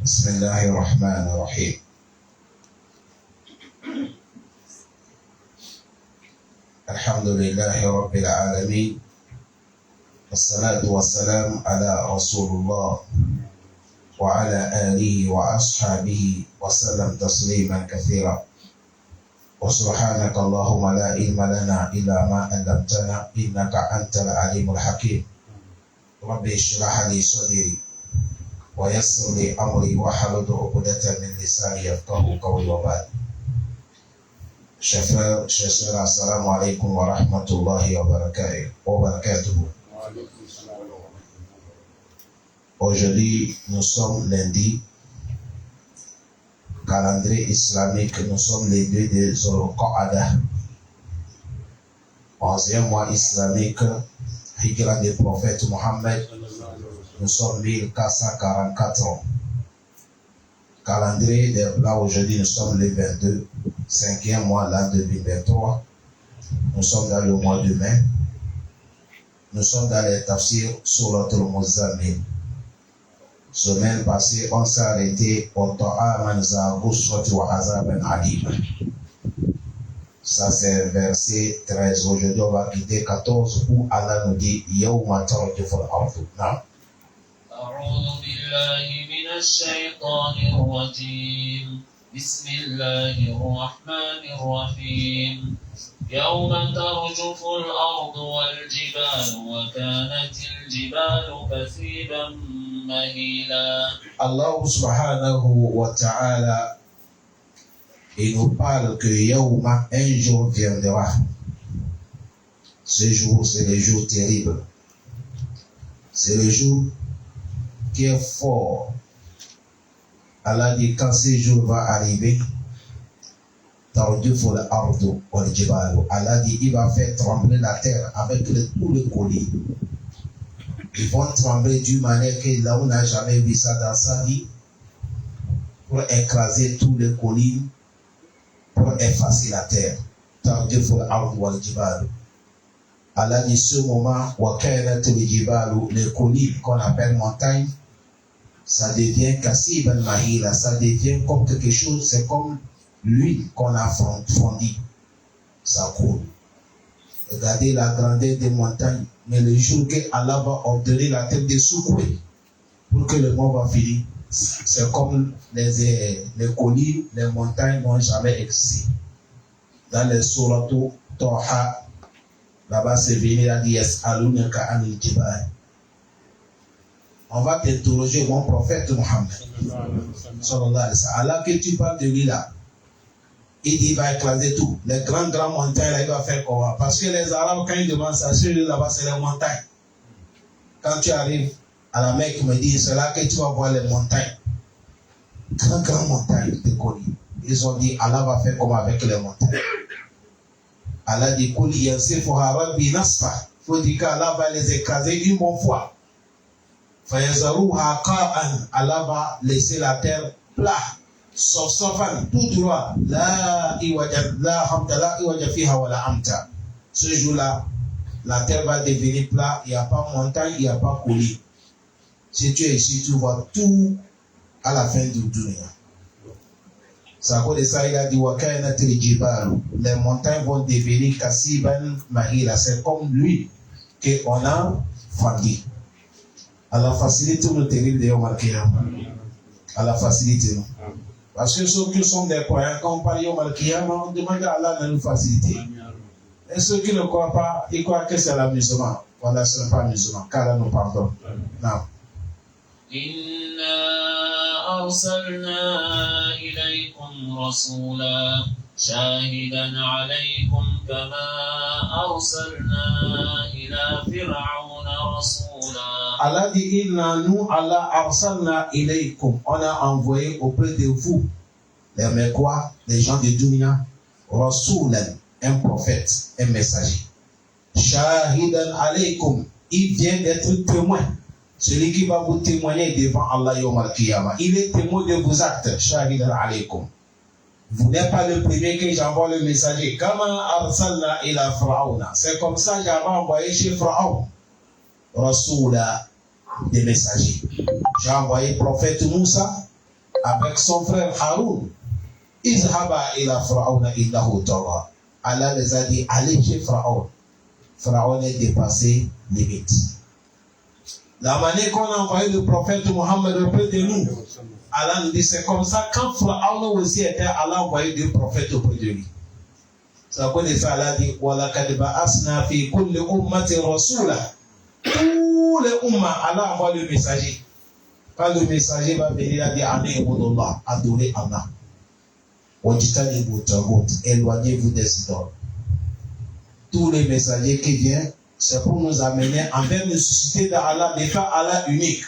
بسم الله الرحمن الرحيم. الحمد لله رب العالمين، والصلاة والسلام على رسول الله وعلى آله وأصحابه وسلم تسليما كثيرا. وسبحانك اللهم لا علم لنا إلا ما علمتنا إنك أنت العليم الحكيم. رب اشرح لي صدري ويسر لي أمري واحلل عقدة من لساني يفقهوا قولي وبعد. Chers frères, assalamu alaikum wa rahmatullahi wa barakatuh. Aujourd'hui, nous sommes lundi, calendrier islamique, nous sommes les 2 de Zulqa'ada, 11e mois islamique, hijra du prophète Mohammed, nous sommes 1444 ans. Calendrier des plats, aujourd'hui nous sommes le 22, 5e mois, l'an 2023. Nous sommes dans le mois de mai. Nous sommes dans les tafsirs sur notre Muzammil. Semaine passée, on s'est arrêté au Ta'aman Zaguswat wa Azaban Alim. Ça c'est verset 13. Aujourd'hui on va quitter 14 où Allah nous dit Yawma tarjuful ardu. أعوذ بالله من الشيطان الرجيم. بسم الله الرحمن الرحيم. يوم ترجف الأرض والجبال وكانت الجبال كثيبا مهيلا. Allah subhanahu wa ta'ala, il nous parle que Yawma, un jour viendra. Ce jour, c'est le jour terrible. C'est le jour qui est fort. Allah dit quand ce jour va arriver, tarjuful ardu wal jibalu. Allah dit il va faire trembler la terre avec tous les colis. Ils vont trembler d'une manière que là on n'a jamais vu ça dans sa vie, pour écraser tous les collines, pour effacer la terre. Tarjuful ardu wal jibalu. Allah dit ce moment, wa kanatil jibalu, les collines qu'on appelle montagnes, ça devient kasiban mahila, ça devient comme quelque chose, c'est comme l'huile qu'on a fondue, ça coule. Regardez la grandeur des montagnes, mais le jour que Allah va ordonner la terre de secouer pour que le monde va finir, c'est comme les collines, les montagnes n'ont jamais existé. Dans les sourates Taha, là-bas c'est venu à dire Yas'alunaka anil jibal. On va t'interroger mon prophète Mohammed. Sallallahu alayhi wa sallam. Alors que tu parles de lui là, il dit il va écraser tout. Les grandes montagnes là, il va faire comment? Parce que les Arabes, quand ils demandent ça, sur là-bas, c'est les montagnes. Quand tu arrives à la Mecque, ils me disent c'est là que tu vas voir les montagnes. Grandes montagnes de collines. Ils ont dit Allah va faire comment avec les montagnes? Allah dit Kouli yansifuha rabbi nasfa. Il faut dire qu'Allah va les écraser une bonne fois. Allah va laisser la terre plat, sauf tout droit. Ce jour-là, la terre va devenir plat, il n'y a pas montagne, il n'y a pas colline. Si tu es ici, tu vois tout à la fin du dunya. Ça cause de ça, il a dit les montagnes vont devenir kasiban mahila. C'est comme lui qu'on a fondé. Allah facilite nous terrible de Yom Al-Qiyamah. Allah facilite nous. Parce que ceux qui sont des croyants, quand on parle de Yom Al-Qiyamah, on demande à Allah de nous faciliter. Et ceux qui ne croient pas, ils croient que c'est l'amusement. Voilà, ce n'est pas amusement. Qu'Allah nous pardonne. Non. Inna arsalna ilaykum rasula shahidan alaykum kama arsalna ila fir'auna rasula. Allah dit nous Allah arsalna ilaykum, on a envoyé auprès de vous les Mekwa, les gens de Dunya, rasulan, un prophète, un messager. Shahidan alaykum, il vient d'être témoin. Celui qui va vous témoigner devant Allah Yawm al-Qiyamah, il est témoin de vos actes. Shahidan alaykum. Vous n'êtes pas le premier que j'envoie le messager. Kama arsalna ila Pharaona. C'est comme ça que j'avais envoyé chez Pharaon. Rasoula, des messagers. J'ai envoyé prophète Moussa, avec son frère Haroun. Izhaba ila Pharaon innahu tagha. Allah les a dit, allez chez Pharaon. Pharaon est dépassé limite. La manière qu'on a envoyé le prophète Mohammed auprès de nous, Allah nous dit, c'est comme ça, quand Pharaon aussi était, Allah a envoyé des prophètes auprès de lui. Ça connaît ça, Allah dit, وَلَقَدْ بَعَثْنَا فِي كُلِّ أُمَّةٍ رَسُولًا. Tous les ummas, Allah envoie le messager. Quand le messager va venir, il a dit, Ani ibudullah, adorez Allah. Wajitanibu tagut, éloignez-vous des idoles. Tous les messagers qui viennent, c'est pour nous amener envers nous susciter d'Allah, de faire Allah unique.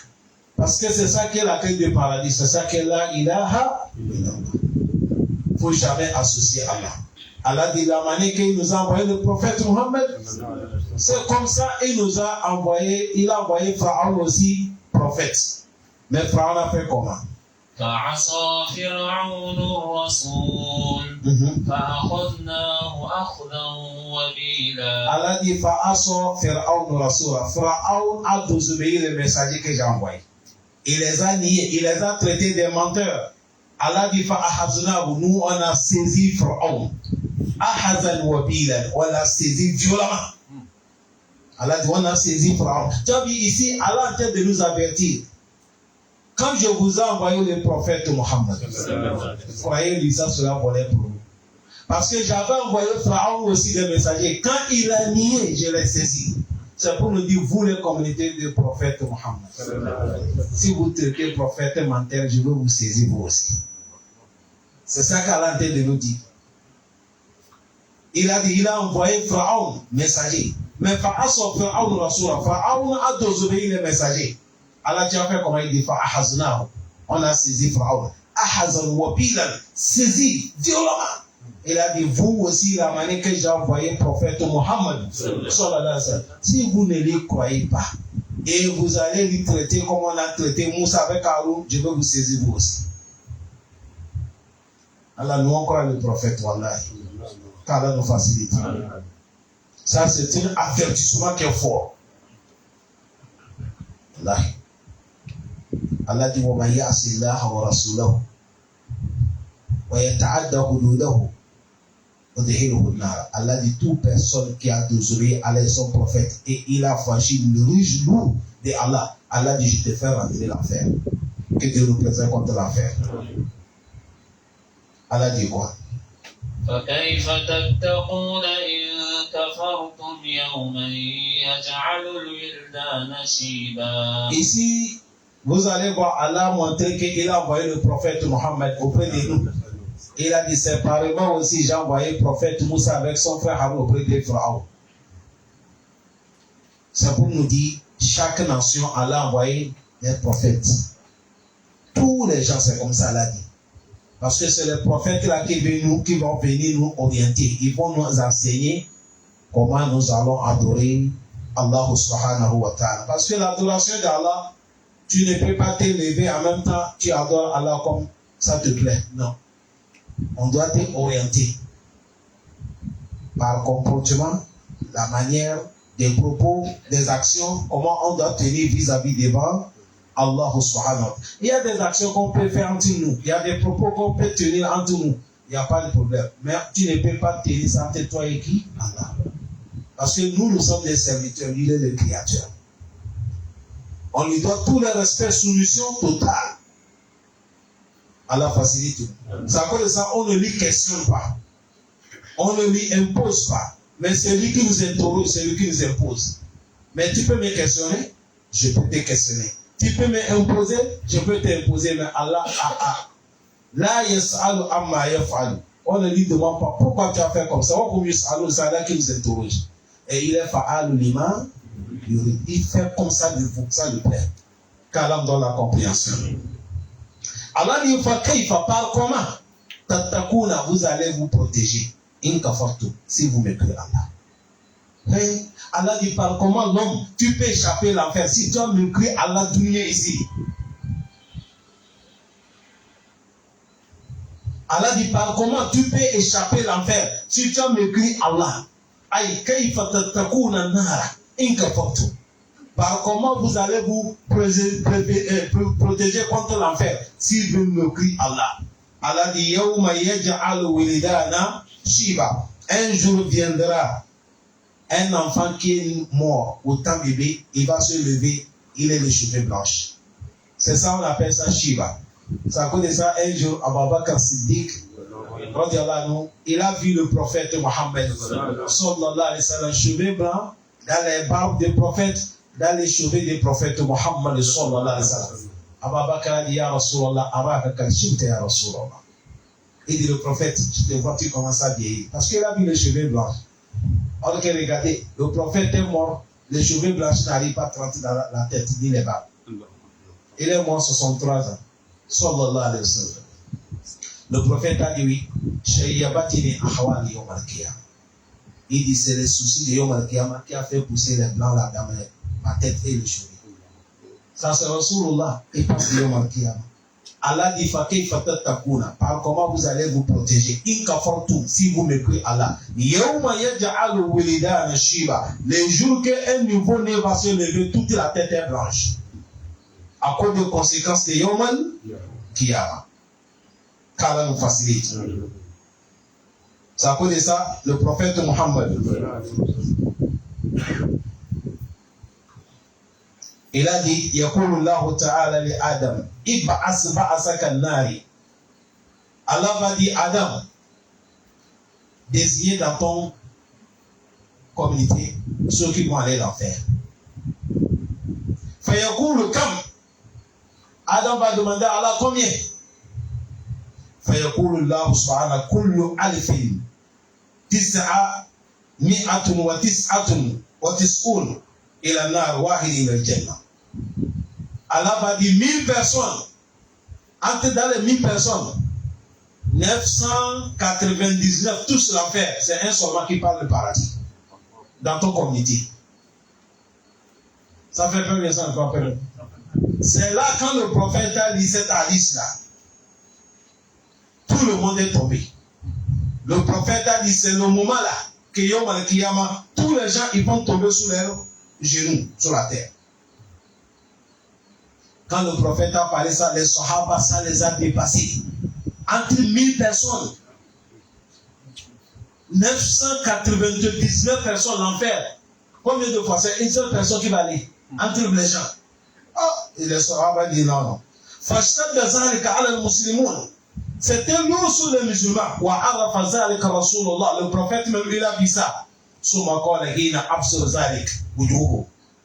Parce que c'est ça qui est la clé du paradis, c'est ça qui est la ilaha illallah. Il ne faut jamais associer Allah. Allah dit la manière qu'il nous a envoyé le prophète Mohammed, c'est comme ça il nous a envoyé, il a envoyé Pharaon aussi prophète. Mais Pharaon a fait comment? فعصى فرعون الرسول فأخذناه أخذا وبيلا. Allah dit فعصى فرعون الرسول. Pharaon a désobéi les messagers que j'ai envoyés. Il les a niés, il les a traités des menteurs. Allah dit فأخذناه, nous on a saisi Pharaon. أخذا وبيلا, on l'a saisi violemment. Allah dit on a saisi Pharaon. Tu as vu ici, Allah est en train de nous avertir. Quand je vous ai envoyé le prophète Mohammed, croyez-lui ça, cela volait pour vous. Parce que j'avais envoyé Pharaon aussi des messagers. Quand il a nié, je l'ai saisi. C'est pour nous dire, vous les communautés du prophète Mohammed. Si vous traitez prophète menteur, je vais vous saisir vous aussi. C'est ça qu'Allah a de nous dire. Il a dit, il a envoyé Pharaon, messager. Mais Pharaon a désobéi les messagers. Allah tu as fait comment il dit on a saisi Pharaon. Ahazan wabilan, saisi violemment. Il a dit vous aussi la manière que j'ai envoyé prophète Mohammed. Si vous ne les croyez pas et vous allez les traiter comme on a traité Moussa avec Haroun, je vais vous saisir vous aussi. Allah nous on croit le prophète wallahi. qu'Allah nous facilite. Ça c'est un avertissement qui est fort. Wallahi. Allah dit wa man ya'si Allah wa rasulahu wa yata'adda hududahu udkhiluhu an-nar. Allah dit toute personne qui a désobéi à son prophète et il a franchi le rouge lourd de Allah, Allah dit je te fais rentrer l'enfer. Que Dieu nous préserve contre l'enfer. Allah dit quoi? فكيف تتقون إن كفرتم يوما يجعل الولدان شيبا. Ici, vous allez voir Allah montrer qu'il a envoyé le prophète Mohammed auprès de nous. Il a dit séparément aussi, j'ai envoyé le prophète Moussa avec son frère Haroun auprès de Pharaon. C'est pour nous dire, chaque nation, Allah a envoyé des prophètes. Tous les gens, c'est comme ça, Allah dit. Parce que c'est les prophètes là qui vont venir nous orienter. Ils vont nous enseigner comment nous allons adorer Allah subhanahu wa ta'ala. Parce que l'adoration d'Allah, tu ne peux pas t'élever en même temps, tu adores Allah comme ça te plaît. Non. On doit t'orienter par le comportement, la manière, des propos, des actions, comment on doit tenir vis-à-vis devant Allah subhanahu wa ta'ala. Il y a des actions qu'on peut faire entre nous, il y a des propos qu'on peut tenir entre nous, il n'y a pas de problème. Mais tu ne peux pas tenir ça entre toi et qui? Allah. Parce que nous sommes des serviteurs, lui il est le créateur. On lui doit tout le respect, soumission totale. Allah facilite tout. C'est à cause de ça, on ne lui questionne pas. On ne lui impose pas. Mais c'est lui qui nous interroge, c'est lui qui nous impose. Mais tu peux me questionner, je peux te questionner. Tu peux m'imposer, je peux t'imposer. Mais Allah, la yas'alu amma yaf'alu. On ne lui demande pas pourquoi tu as fait comme ça. C'est Allah qui nous interroge. Et il est fa'alu lima. Il fait comme ça, ça lui plaît. Qu'Allah donne la compréhension. Allah dit, par comment tatakuna, vous allez vous protéger. In kafartu, si vous mépriez Allah. Hey, Allah dit, par comment l'homme, tu peux échapper à l'enfer. Si tu as mépris Allah, dunya ici. Allah dit, par comment tu peux échapper à l'enfer. Si tu as mépris Allah. Aïe, kayfa tatakuna nara. In kafartu. Par comment vous allez vous protéger contre l'enfer si vous me criez Allah. Allah dit Yawma yaj'alu wilidana shiba. Un jour viendra un enfant qui est mort, autant bébé, il va se lever, il a les cheveux blanches. C'est ça, on appelle ça Shiba. Ça cause de ça, un jour, Abu Bakr Siddiq, il a vu le prophète Mohammed, sallallahu alayhi wa sallam, cheveux blancs, dans les barbes des prophètes, dans les cheveux des prophètes Mohammed, sallallahu alayhi wa sallam. Abu Bakr a dit, Ya Rasulallah, Abaka Shimte Ya Rasulallah. Il dit, le prophète, je te vois, tu commences à vieillir. Parce qu'il a vu les cheveux blancs. Alors que regardez, le prophète est mort, les cheveux blancs n'arrivent pas à rentrer dans la tête, ni les barbes. Il est mort 63 ans. Sallallahu alayhi wa sallam. Le prophète a dit oui. Il dit c'est le souci de Yom al-Qiyamah qui a fait pousser les blancs là dans ma tête et les cheveux. Ça c'est Rasulullah qui passe de Yom al-Qiyamah. Allah dit par comment vous allez vous protéger. Si vous me criez Allah. Les jours qu'un nouveau-né va se lever, toute la tête est blanche. À cause des conséquences de Yom al-Qiyamah. Qu'Allah nous facilite. C'est à cause de ça, le prophète Mohammed, il a dit, Yaqulullahu ta'ala li Adam, ib'as ba'asaka an-nari. Allah va dire, Adam, désigne dans ton communauté ceux qui vont aller l'enfer. Fayaqulu kam. Adam va demander à Allah combien? Fayaqulullahu subhanahu kullu alfin tis'a mi'atun wa tis'atun wa tis'un ila nar wahid ila al-jannah. Allah va dire 1000 personnes. Entre dans les 1000 personnes, 999 tous l'enfer. C'est un seulement qui parle de paradis. Dans ton communauté. Ça fait peur, ça ne fait pas peur. C'est là quand le prophète a dit cette hadith là. Tout le monde est tombé. Le prophète a dit c'est le moment là que Yom al-Qiyamah, tous les gens ils vont tomber sous leurs genoux, sur la terre. Quand le prophète a parlé ça, les Sahaba, ça les a dépassés. Entre 1000 personnes, 999 personnes l'enfer. Combien de fois c'est une seule personne qui va aller entre les gens? Et les Sahaba disent non, non. C'était lourd sur les musulmans. Le prophète même il a vu ça.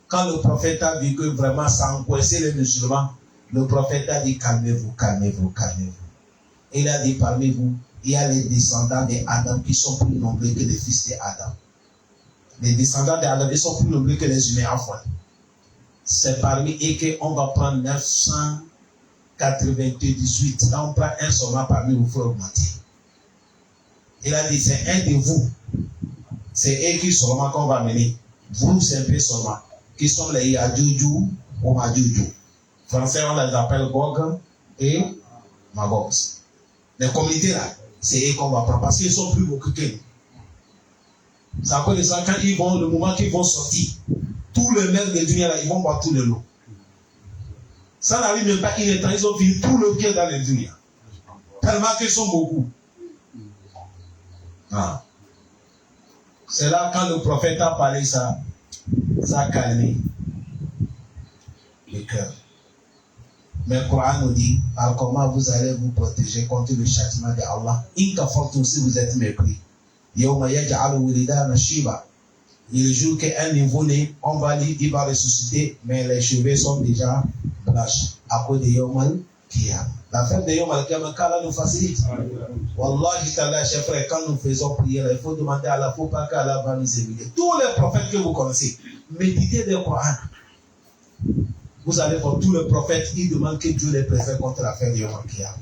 Quand le prophète a vu que vraiment ça angoissait les musulmans, le prophète a dit calmez-vous, calmez-vous, calmez-vous. Il a dit parmi vous, il y a les descendants d'Adam qui sont plus nombreux que les fils d'Adam. Les descendants d'Adam ils sont plus nombreux que les humains enfin. C'est parmi eux qu'on va prendre 998. Là on prend un seulement parmi vous, il faut augmenter. Il a dit c'est un de vous. C'est eux qui seulement qu'on va mener. Vous c'est un peu seulement. Qui sont les Yadjoujou ou Madjoujou. Français, on les appelle Gog et Magog. Les communautés là, c'est eux qu'on va prendre parce qu'ils sont plus beaucoup que nous. Ça cause de ça, quand ils vont, le moment qu'ils vont sortir, tous les mecs de Dunia là, ils vont boire tout le lot. Ça n'arrive même pas, ils ont fini tout le pied dans les Dunia. Tellement qu'ils sont beaucoup. Ah. C'est là quand le prophète a parlé ça. Ça a calmé le cœur. Mais le Coran nous dit, alors comment vous allez vous protéger contre le châtiment de Allah? Si vous êtes mépris. Le jour qu'un nouveau-né, on va dire, il va ressusciter, mais les cheveux sont déjà blanches à cause de Yom al-Qiyamah. La fête de Yom al-Qiyamah, qu'Allah nous facilite. Wallahi ta'ala, chers frères, quand nous faisons prière, il faut demander à Allah, il ne faut pas qu'Allah va nous éveiller. Tous les prophètes que vous connaissez, méditez le Coran. Vous allez voir tous les prophètes, ils demandent que Dieu les préserve contre la fête de Yom al-Qiyamah.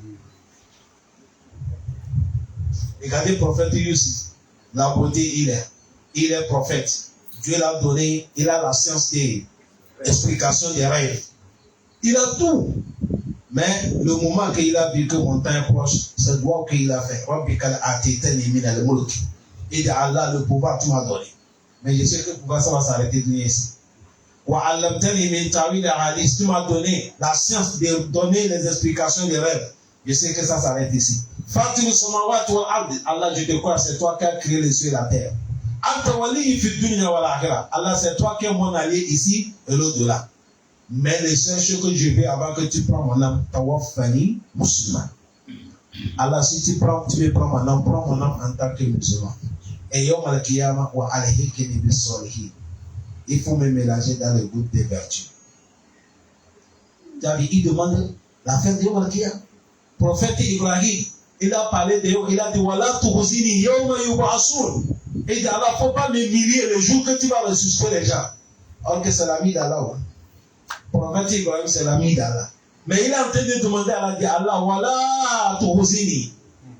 Regardez le prophète Yusuf, la beauté il est prophète. Dieu l'a donné, il a la science des explications des rêves. Il a tout. Mais le moment qu'il a vu que mon temps est proche, c'est le droit qu'il a fait. Il dit Allah, le pouvoir tu m'as donné. Mais je sais que le pouvoir ça va s'arrêter de ici. Tu m'as donné la science de donner les explications des rêves. Je sais que ça s'arrête ici. Allah, je te crois, c'est toi qui as créé les cieux et la terre. Allah, c'est toi qui es mon allié ici et l'au-delà. Mais les seules choses que je veux avant que tu prends mon âme, tawafani musulman. Allah, si tu veux prendre mon âme en tant que musulman. Et yom al-kiyama wa al-hikni bis-solihin. Il faut me mélanger dans le groupe des vertus. Il demande la fin de yom al-kiyama. Prophète Ibrahim, il a parlé de yom, il a dit wala tukhzini yawma yub'asun. Et il dit Allah, faut pas m'humilier le jour que tu vas ressusciter les gens. Alors que c'est l'ami d'Allah. Prophète Ibrahim, c'est l'ami d'Allah. Mais il est en train de demander à Allah, dit Allah, wala tukhzini.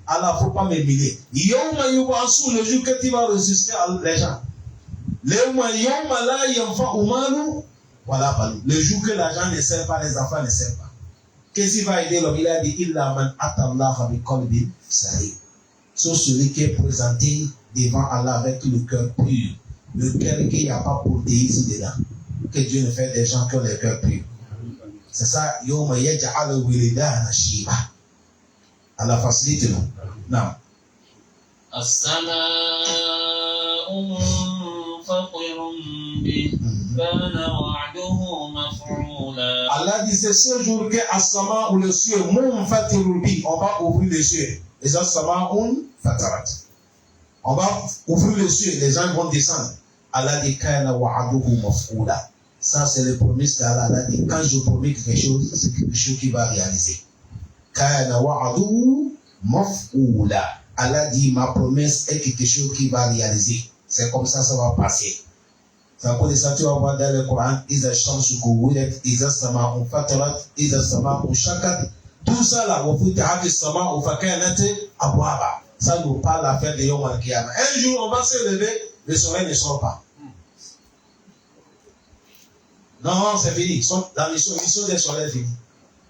Allah, faut pas m'humilier. Yawma yub'asun, le jour que tu vas ressusciter les gens. Le jour que l'argent ne sert pas, les enfants ne servent pas. Qu'est-ce qui va aider l'homme? Il a dit illa man atallaha bi qalbin salim. C'est celui qui est présenté devant Allah avec le cœur pur. Le cœur qui n'y a pas polythéisme dedans. Que Dieu ne fait des gens qui ont le cœur pur. C'est ça. Yawma yaj'al wilidana shiba. Allah facilite nous. Non. Allah dit c'est ce jour que As-Sama ou le ciel, on va ouvrir les cieux. Les As-Sama fatarat. On va ouvrir les cieux, les gens vont descendre. Allah dit kana wa'aduhu maf'ula. Ça c'est le promesse d'Allah. Allah dit quand je promets quelque chose, c'est quelque chose qui va réaliser. Kana wa'aduhu maf'ula. Allah dit ma promesse est quelque chose qui va réaliser. C'est comme ça va passer. C'est pour ça que tu vas voir dans le Coran, Iza Shamsu Kuwilet, Iza Sama'u Fatarat, Iza Sama'u Shakat. Tout ça là, vous foutez avec Sama'u Fakanate Abwaba. Ça nous parle la fête de Yom Al-Kiyama. Un jour, on va se lever, le soleil ne sort pas. Non, c'est fini. La mission des soleils est finie.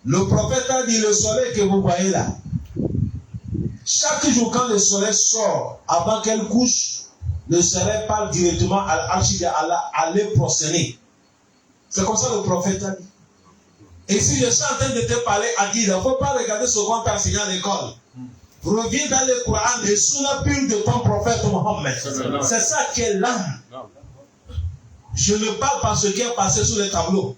Le prophète a dit le soleil que vous voyez là. Chaque jour, quand le soleil sort, avant qu'elle couche, le soleil parle directement à l'archi d'Allah, allez prosterner. C'est comme ça le prophète a dit. Et si je suis en train de te parler à dire, il ne faut pas regarder ce qu'on t'a enseigné à l'école. Reviens dans le Coran, les sunnas purs de ton prophète Mohammed. C'est ça qui est l'âme. Je ne parle pas ce qui est passé sur les tableaux.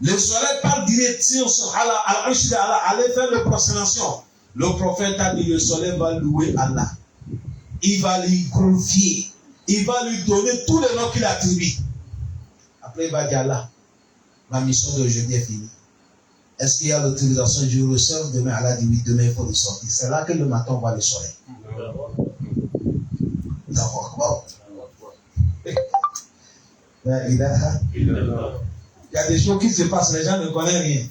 Le soleil parle directement à l'archi d'Allah, allez faire le prosternation. Le prophète a dit le soleil va louer Allah. Il va lui glorifier. Il va lui donner tous les noms qu'il attribue. Après, il va dire Allah, ma mission d'aujourd'hui est finie. Est-ce qu'il y a l'autorisation? Je reçois demain. Allah dit oui, demain il faut le sortir. C'est là que le matin on voit le soleil. D'accord. Il y a des choses qui se passent, les gens ne connaissent rien.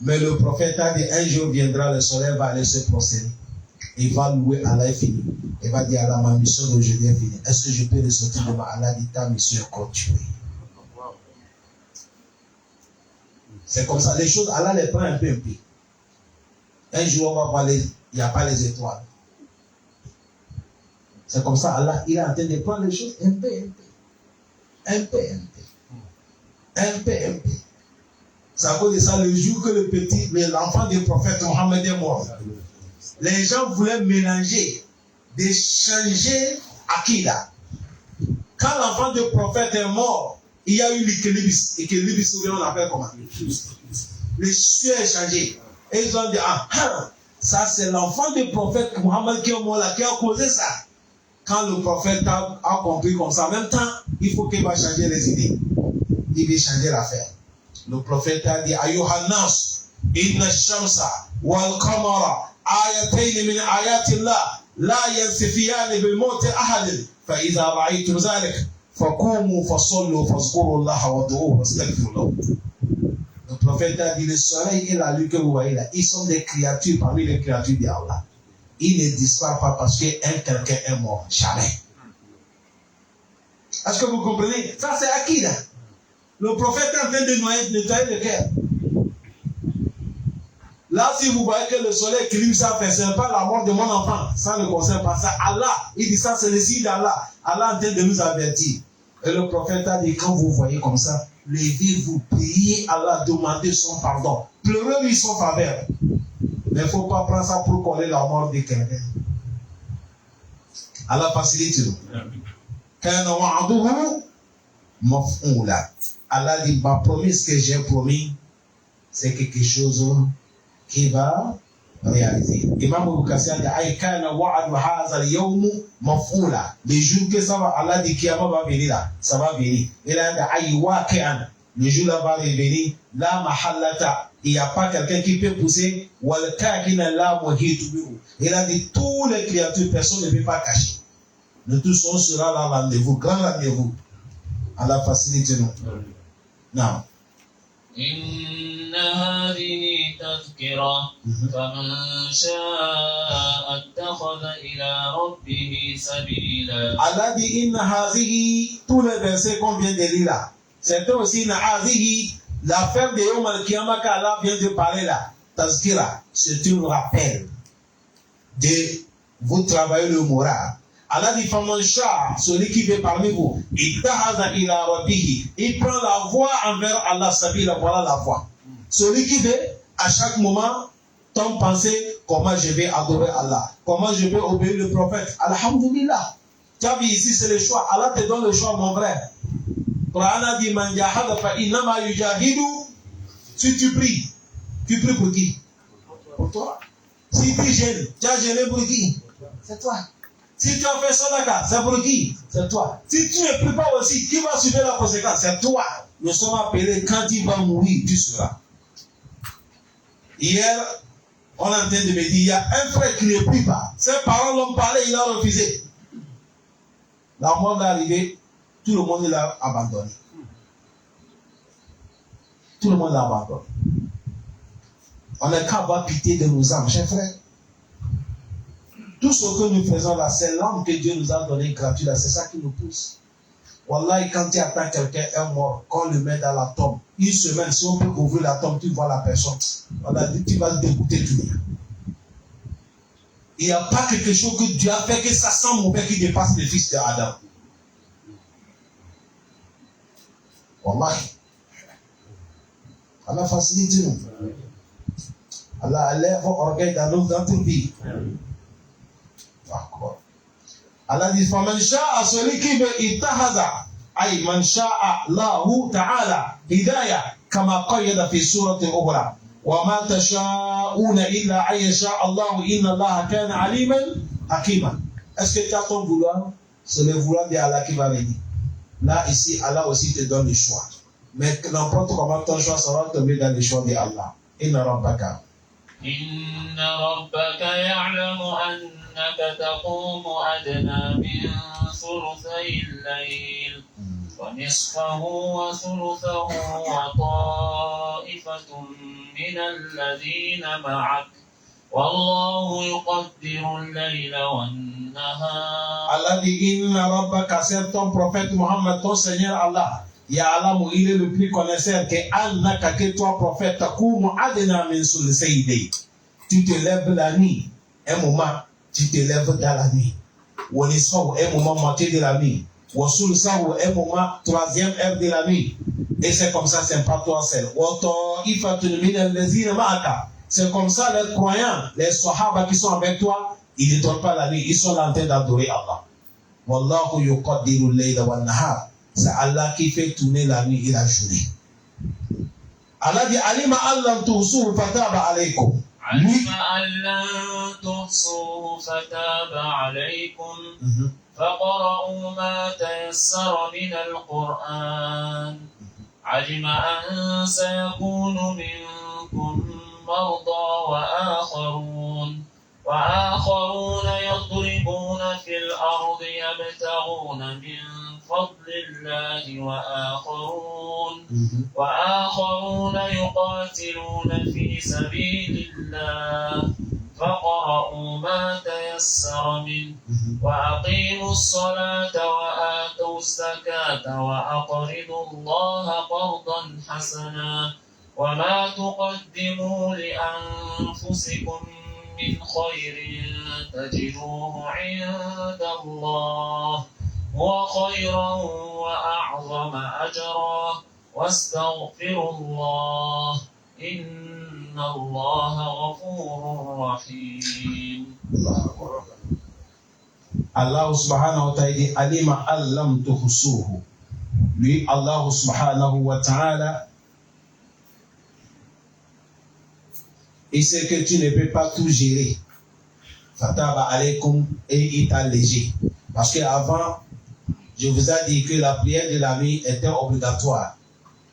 Mais le prophète a dit un jour viendra, le soleil va aller se prosterner. Il va louer Allah est fini. Il va dire Allah, ma mission d'aujourd'hui est finie. Est-ce que je peux le sortir demain? Allah dit ta mission est continuée. C'est comme ça. Les choses, Allah les prend un peu. Un jour, on va voir, il n'y a pas les étoiles. C'est comme ça, Allah, il est en train de prendre les choses un peu. C'est à cause de ça, le jour que l'enfant du prophète Mohammed est mort, les gens voulaient mélanger, de changer Akida. Quand l'enfant du prophète est mort, il y a eu l'équilibre. L'équilibre, on l'appelle comment? Le ciel est changé. Et ils ont dit, ça c'est l'enfant du prophète Mohammed qui est mort là, qui a causé ça. Quand le prophète a compris comme ça, en même temps, il faut qu'il va changer les idées. Il va changer l'affaire. Le prophète a dit, Ayyuhannas, inna shamsa wal qamara ayatayn min ayatillah la yansifiyan bil mawti ahadin fa idha ra'aytum zalik faqumu fasallu fazkuru Allah wa du'uhu wastaghfiru. Le prophète a dit, le soleil et la lune que vous voyez là, ils sont des créatures parmi les créatures d'Allah. Ils ne disparaissent pas parce qu'un quelqu'un est mort. Jamais. Est-ce que vous comprenez? Ça c'est Akida. Le prophète est en train de nettoyer le cœur. Là, si vous voyez que le soleil équilibre ça fait, c'est pas la mort de mon enfant. Ça ne concerne pas ça. Allah, il dit ça, c'est le signe d'Allah. Allah est en train de nous avertir. Et le prophète a dit, quand vous voyez comme ça, levez-vous, priez Allah, demandez son pardon. Pleurez-lui son faveur. Mais il ne faut pas prendre ça pour coller la mort de quelqu'un. Allah facilite nous. Allah dit, ma promesse que j'ai promis, c'est quelque chose qui va réaliser. Imam Al-Qassi a dit, Aïe kana wa'adu hazal yawmu maf'ula. Les jours que ça va, Allah dit, Kiyama va venir là, ça va venir. Il a dit, Aïe waqi'an. Le jour là va venir, la mahallata. Il n'y a pas quelqu'un qui peut pousser. Walka'ina la muhitu bihu. Il a dit, tous les créatures, personne ne peut pas cacher. Nous tous, on sera là, rendez-vous, grand rendez-vous. Allah facilite nous. Non. إن هذه تذكرة فمن شاء اتخذ إلى ربه سبيلا. Allah dit inna hazihi, tous les versets qu'on vient de lire là. C'est aussi inna hazihi, l'affaire de Yom al-Qiyamah qu'Allah vient de parler là. Tazkira, c'est un rappel de vous travailler le moral. Allah dit faman sha'a, celui qui veut parmi vous, ittakhadha ila rabbihi, il prend la voie envers Allah sabila, voilà la voie. Celui qui veut, à chaque moment, ton penser comment je vais adorer Allah, comment je vais obéir le prophète. Alhamdulillah. Tu as vu ici, c'est le choix. Allah te donne le choix, mon frère. Quran a dit man jahada fa innama yujahidu. Si tu pries pour qui? Pour toi. Si tu gênes, tu as gêné pour qui? C'est toi. Si tu as fait sadaka, c'est pour qui? C'est toi. Si tu ne pries pas aussi, qui va subir la conséquence? C'est toi. Nous sommes appelés, quand il va mourir, tu seras. Hier, on est en train de me dire, il y a un frère qui ne prie pas. Ses parents l'ont parlé, il a refusé. La mort est arrivée, tout le monde l'a abandonné. Tout le monde l'a abandonné. On n'est qu'à avoir pitié de nos âmes, chers frères. Tout ce que nous faisons là, c'est l'âme que Dieu nous a donné gratuit là, c'est ça qui nous pousse. Wallahi, quand tu attends quelqu'un est mort, qu'on le met dans la tombe, une semaine, si on peut ouvrir la tombe, tu vois la personne. Voilà, tu vas dégoûter tout le monde. Il n'y a pas quelque chose que Dieu a fait que ça sent mauvais qui dépasse le fils d'Adam. Wallahi. Allah facilite nous. Allah lève vos orgueils dans notre vie. D'accord. Allah dit faman sha'a, celui qui veut ittahaza, ay man sha'a Allahu ta'ala hidayah kama qayyada fi surati ukhra wa ma tasha'una illa an yasha Allah inna Allah kana aliman hakima. Est-ce que tu as ton vouloir? C'est le vouloir d'Allah qui va venir. Là ici Allah aussi te donne le choix. Mais n'importe comment ton choix, ça va tomber dans le choix d'Allah. Inna rabbaka. إن ربك يعلم أنك تقوم أدنى من ثلثي الليل ونصفه وثلثه وطائفة من الذين معك والله يقدر الليل والنهار. Allah dit inna rabbaka, c'est ton prophète Muhammad, ton Seigneur Allah. Ya'lamu, il est le plus connaisseur que annaka, que toi prophète, takumu adna min sulusaydi. Tu te lèves la nuit, un moment, tu te lèves dans la nuit. Wa nisfahu, un moment, moitié de la nuit. Wa sulusahu, un moment, troisième heure de la nuit. Et c'est comme ça, c'est pas toi seul. Wa ta'ifatun min allazina ma'aka. C'est comme ça, les croyants, les sahaba qui sont avec toi, ils ne dorment pas la nuit, ils sont en train d'adorer Allah. Wallahu yuqaddiru al-layla wan-nahar. C'est Allah qui fait tourner la nuit et la journée. Allah dit alima allam tuhsuhu fataba alaykum. علم أن لن تحصوه فتاب عليكم فقرأوا ما تيسر من القرآن علم أن سيكون منكم مرضى وآخرون يضربون في الأرض يبتغون من فضل الله وآخرون يقاتلون في سبيل الله فقرأوا ما تيسر منه وأقيموا الصلاة وآتوا الزكاة وأقرضوا الله قرضا حسنا وما تقدموا لأنفسكم من خير تجدوه عند الله هو خيرا وأعظم أجرا واستغفروا الله إن الله غفور رحيم. Allah subhanahu wa ta'ala dit alima allam tuhsuhu. Lui Allah subhanahu wa ta'ala, il sait que tu ne peux pas tout gérer. Fataba alaykum, et il t'a allégé. Parce que avant, je vous ai dit que la prière de la nuit était obligatoire.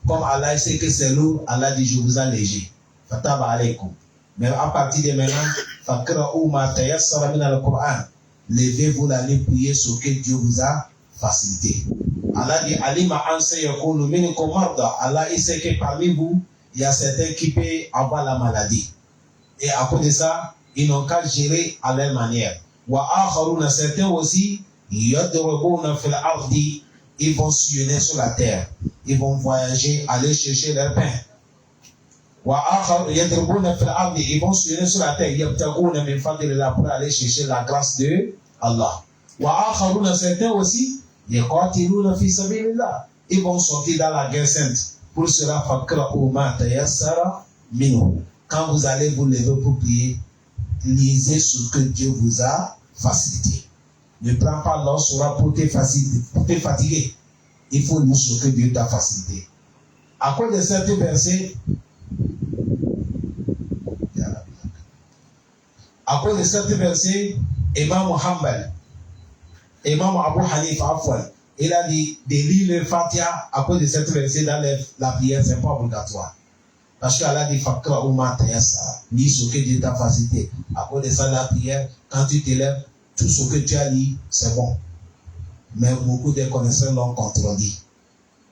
Comme Allah sait que c'est lourd, Allah dit je vous ai allégé. Fataba alaykum. Mais à partir de maintenant, fakra'u ma tayassara min al-Qur'an. Levez-vous la nuit, priez ce que Dieu vous a facilité. Allah dit alima ansa yakunu minkum marda. Allah il sait que parmi vous, il y a certains qui peuvent avoir la maladie. Et à cause de ça, ils n'ont qu'à gérer à leur manière. Wa akharuna, certains aussi, yadrubuna fil ardi, ils vont sillonner sur la terre. Ils vont voyager, aller chercher leur pain. Wa akhar yadrubuna fil ardi, ils vont sillonner sur la terre. Yabtaguna min fadlillah, pour aller chercher la grâce de Allah. Wa akharuna, certains aussi, yaqatiluna fi sabilillah, ils vont sortir dans la guerre sainte. Pour cela, fakra'u ma tayassara minhu. Quand vous allez vous lever pour prier, lisez ce que Dieu vous a facilité. Ne prends pas l'or pour te fatiguer. Il faut lire ce que Dieu t'a facilité. À cause de certains versets, Imam Muhammad, Imam Abu Hanifa, il a dit de lire le Fatiha à cause de certains versets dans la prière, c'est pas obligatoire. Parce qu'Allah dit Fakra Ouma Tayassa, lis ce que Dieu t'a facilité. À cause de ça, la prière, quand tu t'élèves, tout ce que tu as lu, c'est bon. Mais beaucoup de connaisseurs l'ont contredit.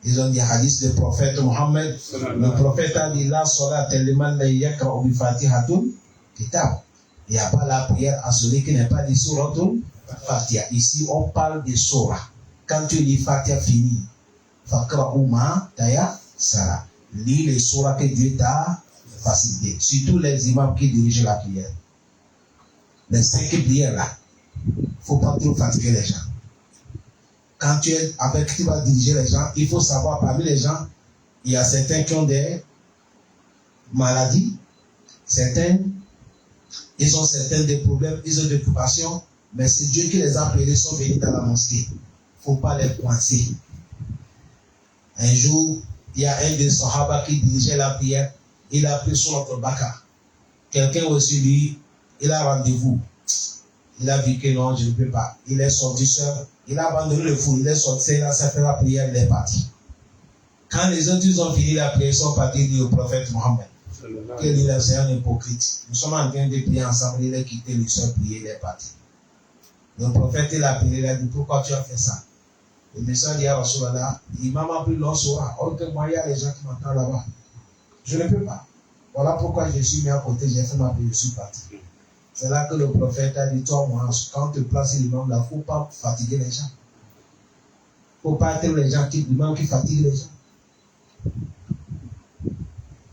Ils ont dit hadith du prophète Mohammed. Le prophète a dit la sola tellement la yakra ou fatihatul kitab. Il n'y a pas la prière à celui qui n'est pas dit suratul Fatiha. Ici, on parle de surah. Quand tu lis Fatiha fini, Fakra Ouma Tayassa. Lis les surahs que Dieu t'a facilité. Surtout les imams qui dirigent la prière. Les 5 prières là, il ne faut pas trop fatiguer les gens. Quand tu es avec qui tu vas diriger les gens, il faut savoir parmi les gens, il y a certains qui ont des maladies, certains, ils ont certains des problèmes, ils ont des occupations, mais c'est Dieu qui les a appelés, sont venus dans la mosquée. Il ne faut pas les coincer. Un jour, il y a un des Sahaba qui dirigeait la prière, il a pris sur notre baka. Quelqu'un aussi lui, il a rendez-vous. Il a vu que non, je ne peux pas. Il est sorti seul, il a abandonné le fou, il est sorti, il a fait la prière, il est parti. Quand les autres ils ont fini la prière, ils sont partis dire au prophète Mohammed qu'il est un hypocrite. Nous sommes en train de prier ensemble, il a quitté le seul prier, il est parti. Le prophète il a prié, il a dit pourquoi tu as fait ça? Le message dit à Rasulallah, il m'a appris l'Onsora. Or que moi, il y a les gens qui m'entendent là-bas. Je ne peux pas. Voilà pourquoi je suis mis à côté, j'ai fait ma prière, je suis parti. C'est là que le prophète a dit, toi, moi, quand tu places l'imam là, il ne faut pas fatiguer les gens. Il ne faut pas être les gens l'imam qui fatigue les gens.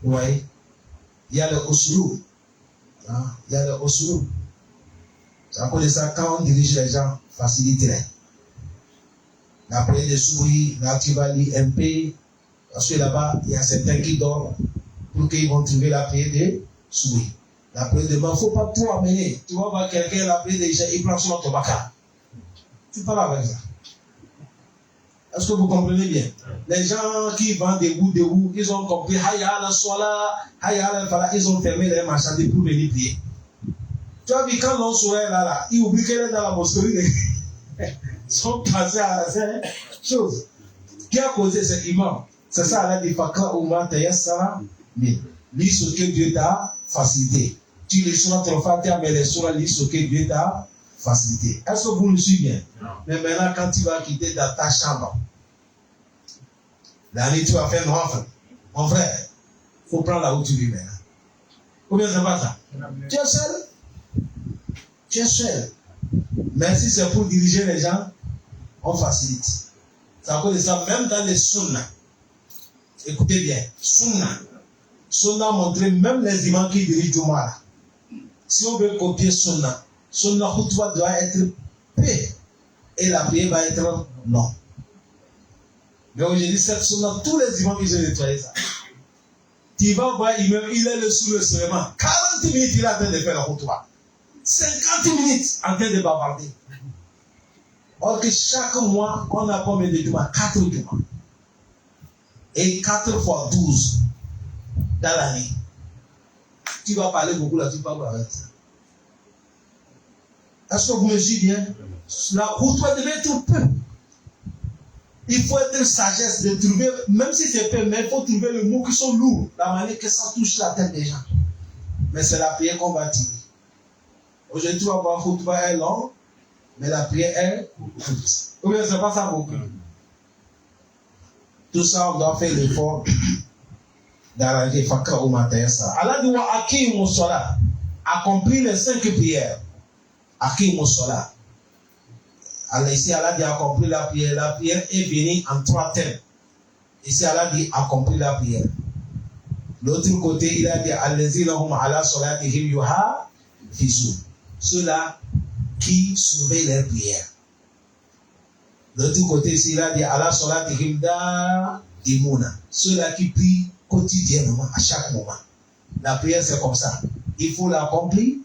Vous voyez? Il y a le Osulou. Hein? Il y a le Osulou. C'est à cause de ça, quand on dirige les gens, facilitez-les. La prière de Souris, là tu vas lire un peu, parce que là-bas, il y a certains qui dorment pour qu'ils vont trouver la prière de Souris. La prière de il ne faut pas tout amener. Tu vas voir quelqu'un, la prière de il prend sur notre baka. Tu parles avec ça. Est-ce que vous comprenez bien? Les gens qui vendent des bouts, ils ont compris, Hayya la Swala, Hayya la Fala, ils ont fermé les marchandises pour venir prier. Tu as vu quand l'on sourit là, ils oublient qu'elle est dans la mosquée. Sont passés à cette chose. Qui a causé cet imam? C'est ça, elle a dit Fakra Ouma Tayassara. Mais lis ce que Dieu t'a facilité. Tu lis sur notre Fatiha, mais les sourates lis ce que Dieu t'a facilité. Est-ce que vous nous suivez bien? Mais maintenant, quand tu vas quitter dans ta chambre, la nuit, tu vas faire noir. Mon frère, il faut prendre là où tu vis maintenant. Combien c'est pas ça? Tu es seul? Tu es seul. Mais si c'est pour diriger les gens, on facilite. C'est à cause de ça, même dans les sunnas, écoutez bien, sunna, Sunna montré même les imams qui dirigent Juma. Si on veut copier Sunna, Sunna khutbah doit être paix et la prière va être non. Mais aujourd'hui, cette Sunna, tous les imams ils ont nettoyé ça. Tu vas voir, il est sous le seulement. 40 minutes, il est en train de faire la khutbah. 50 minutes en train de bavarder. Or que chaque mois, on a combien de Juma? 4 Juma. Et 4 fois 12 dans l'année. Tu vas parler beaucoup là, tu parles avec ça. Est-ce que vous me suivez bien? La route devait être peu. Il faut être sagesse de trouver, même si c'est peu, mais il faut trouver les mots qui sont lourds, la manière que ça touche la tête des gens. Mais c'est la prière qu'on va tirer. Aujourd'hui, tu vas voir, la route est longue, mais la prière est courte. Ou bien, c'est pas ça beaucoup. Tout ça, on doit faire l'effort d'arranger Fakra au matin. Allah dit wa aqimu sola, accomplir les 5 prières. Aqimu sola. Allah ici, Allah dit accomplir la prière. La prière est venue en 3 thèmes. Ici, Allah dit accomplir la prière. L'autre côté, il a dit allazi lahum ala solatihim yuhafizun. Ceux-là qui surveillent leurs prières. L'autre côté, ici, il a dit ala solatihim da'imuna. Ceux-là qui prient quotidiennement, à chaque moment. La prière, c'est comme ça. Il faut l'accomplir,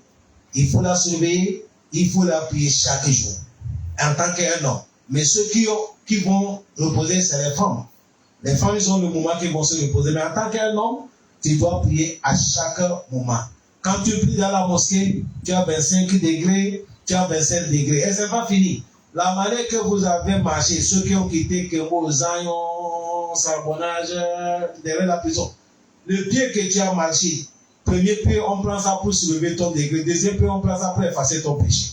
il faut la surveiller, il faut la prier chaque jour. En tant qu'un homme. Mais ceux qui vont reposer, c'est les femmes. Les femmes, ils ont le moment qu'ils vont se reposer. Mais en tant qu'un homme, tu dois prier à chaque moment. Quand tu pries dans la mosquée, tu as 25 degrés, tu as 27 degrés. Et c'est pas fini. La manière que vous avez marché, ceux qui ont quitté Kemo, Zion, Sarbonnage, derrière la prison, le pied que tu as marché, premier pied, on prend ça pour soulever ton degré. Deuxième pied, on prend ça pour effacer ton péché.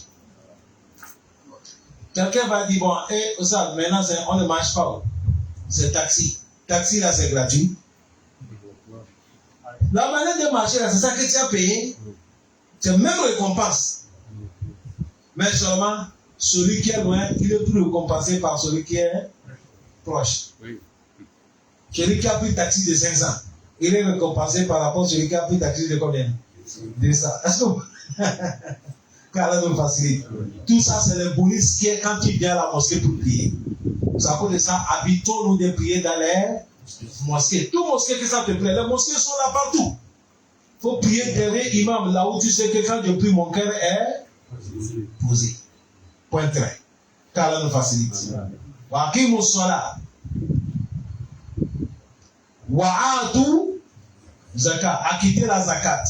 Quelqu'un va dire, bon, ça, maintenant, on ne marche pas. C'est taxi. Taxi, là, c'est gratuit. La manière de marcher, là, c'est ça que tu as payé. C'est même récompense. Mais seulement, celui qui est loin, il est plus récompensé par celui qui est proche. Celui qui a pris taxi de 500, il est récompensé par rapport à celui qui a pris taxi de combien? 200. Est-ce que car elle nous facilite. Tout ça, c'est le bonus qui est quand tu viens à la mosquée pour prier. C'est à cause de ça, habitons-nous de prier dans les mosquées. Tout mosquée que ça te plaît, les mosquées sont là partout. Il faut prier derrière l'imam, là où tu sais que quand je prie, mon cœur est posé. Point très. Car elle nous facilite. Waqimu sola. Wa'atu zakat. Acquitter la zakat.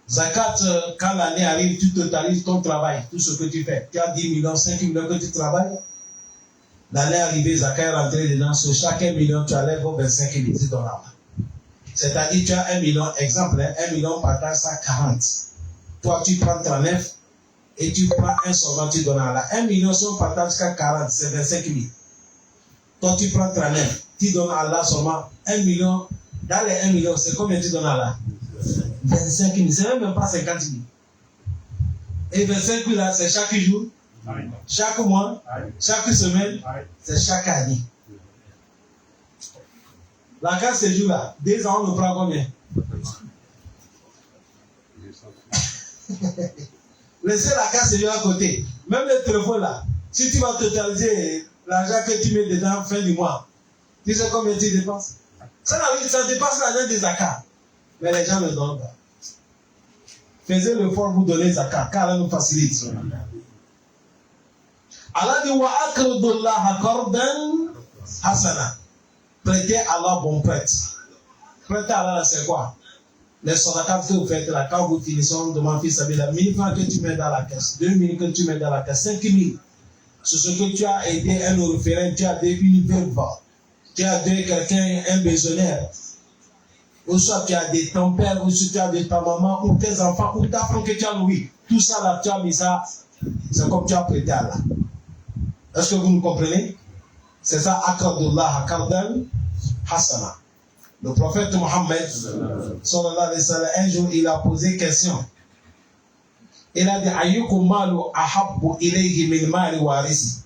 Zakat, quand l'année arrive, tu totalises ton travail, tout ce que tu fais. Tu as 10 millions, 5 millions que tu travailles. L'année arrivée, Zakat est rentré dedans. Sur chaque 1 million, tu enlèves 25 000 $. C'est-à-dire, tu as 1 million, exemple, 1 million partage ça 40. Toi, tu prends 39 et tu prends un seulement, tu donnes à Allah. 1 million, si on partage qu'à 40, c'est 25 000. Toi, tu prends 39, tu donnes à Allah seulement 1 million. Dans les 1 million, c'est combien tu donnes à Allah? 25 000, c'est même pas 50 000. Et 25 000 là, c'est chaque jour, chaque mois, chaque semaine, c'est chaque année. La carte séjour là, 2 ans, on le prend combien? Laissez la carte séjour à côté. Même le téléphone là, si tu vas totaliser l'argent que tu mets dedans fin du mois, tu sais combien tu dépenses? Ça dépasse l'argent des zakat. Mais les gens ne donnent pas. Faisez l'effort pour donner zakat, car elle nous facilite. Allah dit wa aqridullaha qardan hasana. Prêtez à Allah bon prête. Prêtez à Allah, c'est quoi? Les sadaqat que vous faites là, quand vous finissez, on demande fils à la 1000 francs que tu mets dans la caisse, 2000 que tu mets dans la caisse, 5000. C'est ce que tu as aidé un orphelin, tu as aidé une veuve, tu as aidé quelqu'un, un besogneur. Ou soit tu as de ton père, ou soit tu as de ta maman, ou tes enfants, ou ta femme que tu as nourri. Tout ça là, tu as mis ça, c'est comme tu as prêté à Allah. Est-ce que vous nous comprenez? C'est ça, Aqradullah Qardan Hasana. Le prophète Mohammed, sallallahu alayhi wa sallam, un jour, il a posé question. Il a dit, Ayyukum malu ahabbu ilayhi min mali warisi.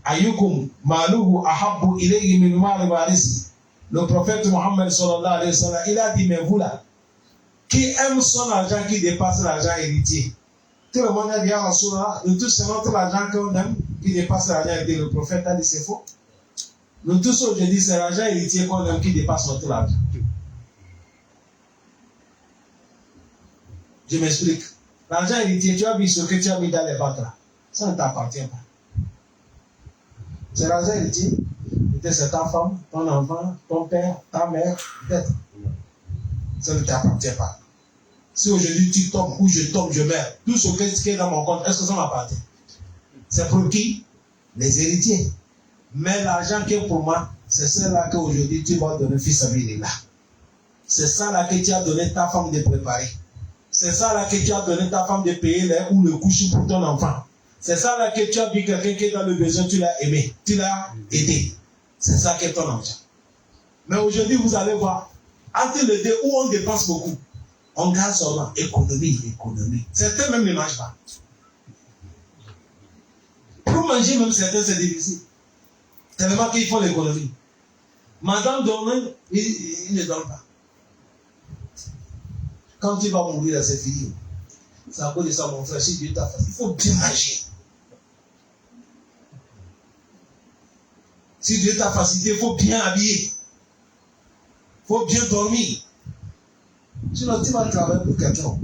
Ayyukum maluhu ahabbu ilayhi min mali warisi. Le prophète Mohammed sallallahu alayhi wa sallam, il a dit, mais vous là, qui aime son argent qui dépasse l'argent héritier? Tout le monde a dit, ah, Rasulallah, nous tous, c'est notre argent qu'on aime qui dépasse l'argent héritier. Le prophète a dit, c'est faux. Nous tous aujourd'hui, c'est l'argent héritier qu'on aime qui dépasse notre argent. Je m'explique. L'argent héritier, tu as vu ce que tu as mis dans les banques là. Ça ne t'appartient pas. C'est l'argent héritier. Peut-être c'est ta femme, ton enfant, ton père, ta mère, peut-être. Ça ne t'appartient pas. Si aujourd'hui tu tombes ou je tombe, je meurs, tout ce qui est dans mon compte, est-ce que ça m'appartient? C'est pour qui? Les héritiers. Mais l'argent qui est pour moi, c'est celle-là qu'aujourd'hui tu vas donner fils à là. C'est ça là que tu as donné ta femme de préparer. C'est ça là que tu as donné ta femme de payer l'air ou le couche pour ton enfant. C'est ça là que tu as vu quelqu'un qui est dans le besoin, tu l'as aimé, tu l'as aidé. C'est ça qui est ton argent. Mais aujourd'hui, vous allez voir, entre les deux où on dépense beaucoup, on gagne seulement économie. Certains même ne mangent pas. Pour manger même certains, c'est difficile. Tellement qu'ils font l'économie. Madame donne, il ne donne pas. Quand tu vas mourir, c'est fini. C'est à cause de ça, mon frère, si Dieu t'a fait, il faut bien manger. Si Dieu t'a facilité, il faut bien habiller. Il faut bien dormir. Sinon, tu vas travailler pour quelqu'un.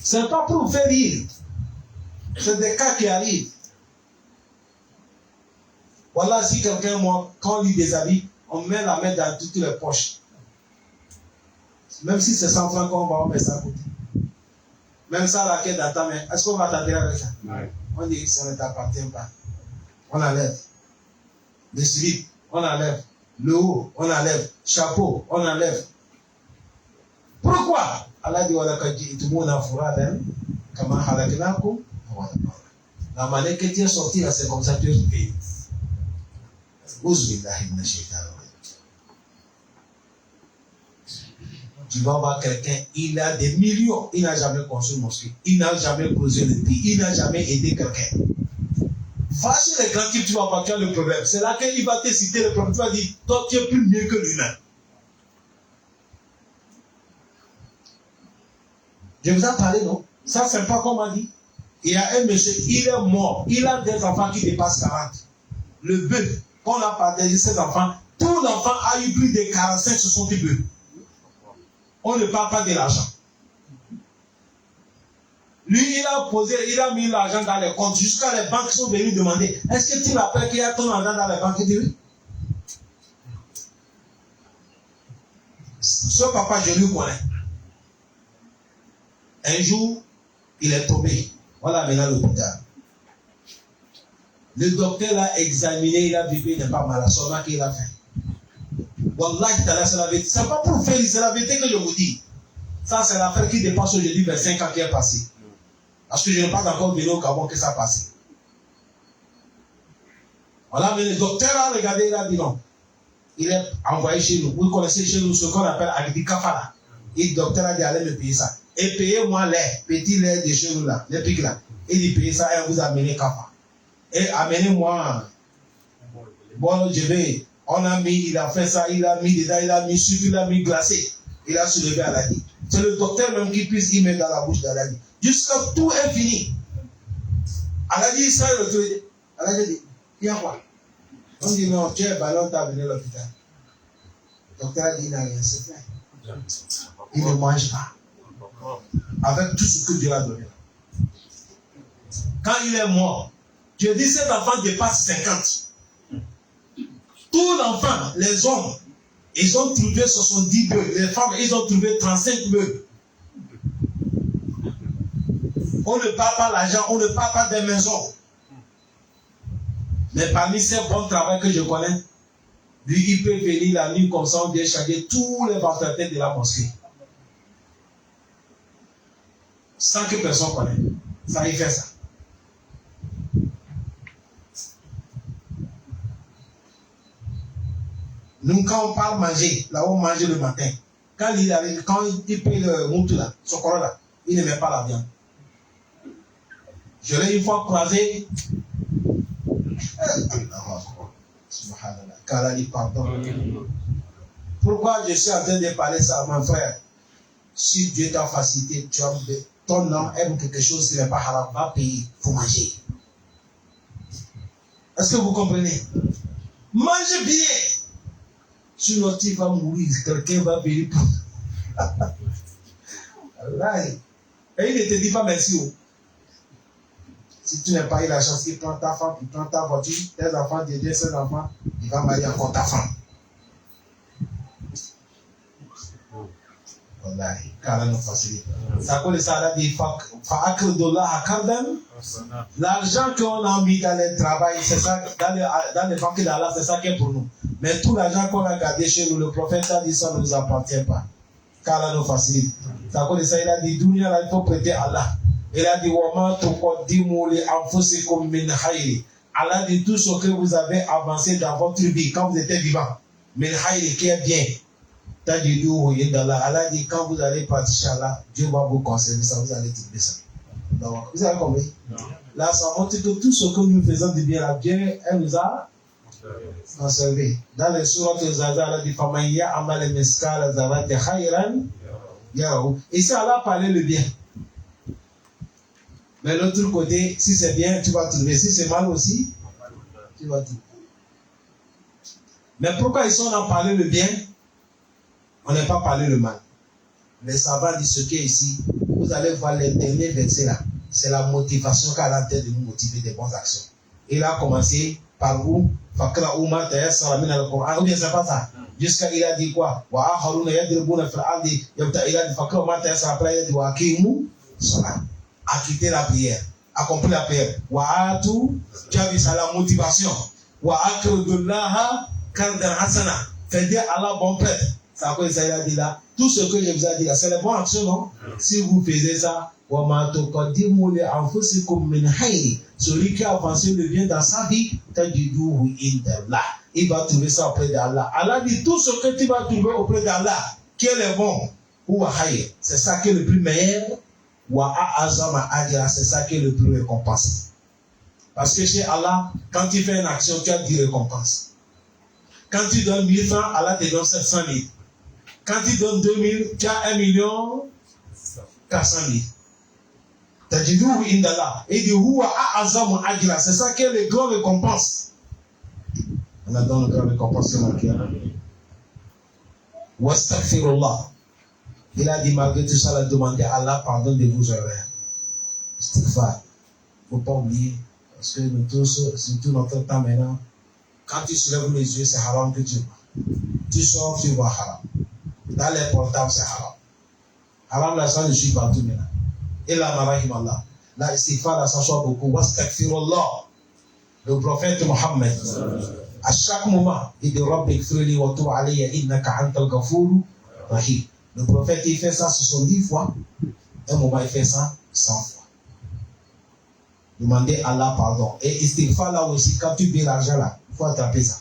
Ce n'est pas pour vous faire rire. C'est des cas qui arrivent. Voilà, si quelqu'un, moi, quand on lui déshabille, on met la main dans toutes les poches. Même si c'est 100 francs qu'on va mettre ça à côté. Même ça, la quête dans ta main, est-ce qu'on va t'attirer avec ça? Ouais. On dit que ça ne t'appartient pas. On enlève. Le slip, on enlève. Le haut, on enlève. Chapeau, on enlève. Pourquoi? Allah dit, la manière que tu es sorti là, c'est comme ça que tu es payé. Tu vas voir quelqu'un, il a des millions, il n'a jamais construit une mosquée, il n'a jamais creusé le puits, il n'a jamais aidé quelqu'un. Va sur les grands types, tu vas voir quel est le problème. C'est là qu'il va te citer le problème. Tu vas dire, toi tu es plus mieux que lui-même. Je vous ai parlé, non? Ça, c'est pas comme on m'a dit. Il y a un monsieur, il est mort. Il a des enfants qui dépassent 40. Le bœuf, qu'on a partagé ses enfants, tout l'enfant a eu plus de 45-60 bœufs. On ne parle pas de l'argent. Lui, il a posé, il a mis l'argent dans les comptes jusqu'à les banques sont venues demander, est-ce que tu rappelles qu'il y a ton argent dans les banques? Il dit oui. Ce papa, je lui connais. Un jour, il est tombé. On l'a amené à l'hôpital. Le docteur l'a examiné, il a vu qu'il n'est pas malade, seulement qu'il a fait. Wallah, c'est la vérité. C'est pas pour faire, c'est la vérité que je vous dis. Ça, c'est l'affaire qui dépasse aujourd'hui 25 ans qui est passé. Parce que je n'ai pas encore venu au Gabon que ça a passé. Voilà, mais le docteur a regardé, il a dit non. Il est envoyé chez nous. Vous connaissez chez nous ce qu'on appelle Agdi Kafala. Et le docteur a dit allez me payer ça. Et payez-moi les petits laits de chez nous là, les pics là. Il dit payez ça et vous amenez Kafa. Et amenez-moi. Bon, je vais. On a mis, il a fait ça, il a mis dedans, il a mis sucre, il a mis glacé. Il a soulevé à la vie. C'est le docteur même qui puisse y mettre dans la bouche d'Aladi. Jusqu'à tout est fini. Aladi, ça est le truc. Aladi dit, il y a quoi? On dit non, tu es ballon, tu as venu à l'hôpital. Le docteur a dit, il n'a rien, c'est fait. Il ne mange pas. Avec tout ce que Dieu a donné. Quand il est mort, Dieu dit, cet enfant dépasse 50. Tous l'enfant, les hommes, ils ont trouvé 70 bœufs. Les femmes, ils ont trouvé 35 bœufs. On ne parle pas l'argent, on ne parle pas des maisons. Mais parmi ces bons travaux que je connais, lui, il peut venir la nuit comme ça, on vient charger tous les ventilateurs de la mosquée. Sans que personne connaisse. Ça, il fait ça. Nous, quand on parle manger, là où on mange le matin, quand il paye le moutou là, son corps là, il ne met pas la viande. Je l'ai une fois croisé. Subhanallah. Qu'Allah lui pardonne. Pourquoi je suis en train de parler ça, mon frère? Si Dieu t'a facilité, ton homme aime quelque chose qui n'est pas haram, va payer, il faut manger. Est-ce que vous comprenez? Mangez bien. Sinon, tu vas mourir, quelqu'un va payer pour. Allah. Et il ne te dit pas merci. Si tu n'as pas eu la chance, il prend ta femme, il prend ta voiture, tes enfants, tes 5 enfants, il va marier encore ta femme. Wallahi, car nous facilite. Ça colle ça à la vie. L'argent qu'on a mis dans le travail, c'est ça, dans les banques d'Allah, c'est ça qui est pour nous. Mais tout l'argent qu'on a gardé chez nous, le prophète a dit ça ne nous appartient pas. Car Allah nous facilite. Ça colle ça, il a dit, Dunia, il faut prêter Allah. Il a dit, Wama tuqaddimu anfusikum min khayri. Allah dit tout ce que vous avez avancé dans votre vie quand vous étiez vivant. Min khayri, qui est bien. Allah dit quand vous allez partir chez Allah, Dieu va vous conserver ça, vous allez trouver ça. Donc, vous avez compris? Là, ça montre que tout ce que nous faisons de bien à Dieu, elle nous a conservé. Dans les sourates de Zaza, Allah dit Famaya Amal Meskal Zarat Khayran Yahou. Ici, Allah parlait le bien. Mais l'autre côté, si c'est bien, tu vas trouver. Si c'est mal aussi, tu vas trouver. Mais pourquoi ici on a parlé le bien? On n'a pas parlé le mal. Les savants disent ce qui est ici. Vous allez voir les derniers versets là. C'est la motivation qu'a la tête de nous motiver des bonnes actions. Il a commencé par où? Fakra Ouma Taya Salamina le Coran. Ou bien c'est pas ça. Jusqu'à il a dit quoi? Wa Haruna Yadribuna Fil Aldi. Il a dit Fakra Ouma Taya Salamina. Il a dit Wa Akimu Salam. A quitté la prière. A compris la prière. Wa Atu. Tu as vu ça, la motivation. Wa Akrudullaha Kardan Hasana. Fait dire Allah bon prêtre. Ça quoi ça a dit là? Tout ce que je vous ai dit là, c'est les bonnes actions, non? Si vous faisiez ça, celui qui a avancé le bien dans sa vie, il va trouver ça auprès d'Allah. Allah dit tout ce que tu vas trouver auprès d'Allah, qui est le bon, c'est ça qui est le plus meilleur, c'est ça qui est le plus récompensé. Parce que chez Allah, quand tu fais une action, tu as 10 récompenses. Quand tu donnes 1000 francs, Allah te donne 700 000. Quand tu donnes 2000, tu as 1 400 000. Tajiduhu indallah. Et dit huwa a'azamu ajra. C'est ça qui est le grand récompense. On a donné le grand récompense sur la pierre. Wastaghfirullah. Il a dit malgré tout ça, il a demandé à Allah pardon de vos erreurs. Istighfar. Il ne faut pas oublier. Parce que nous tous, surtout notre temps maintenant, quand tu soulèves les yeux, c'est haram que tu vois. Tu sors, tu vois haram. Dans les portables, c'est haram. Haram, là, ça, je suis partout maintenant. Et là, marahim Allah. Là, istighfar, là, ça soit beaucoup. Wastaghfirullah. Le prophète Mohammed, à chaque moment, il dit Rabbik firli wa tu alayya innaka antal ghafuru rahim. Le prophète, il fait ça 70 fois. Un moment, il fait ça 100 fois. Demandez à Allah pardon. Et istighfar, là aussi, quand tu payes l'argent, là, il faut attraper ça.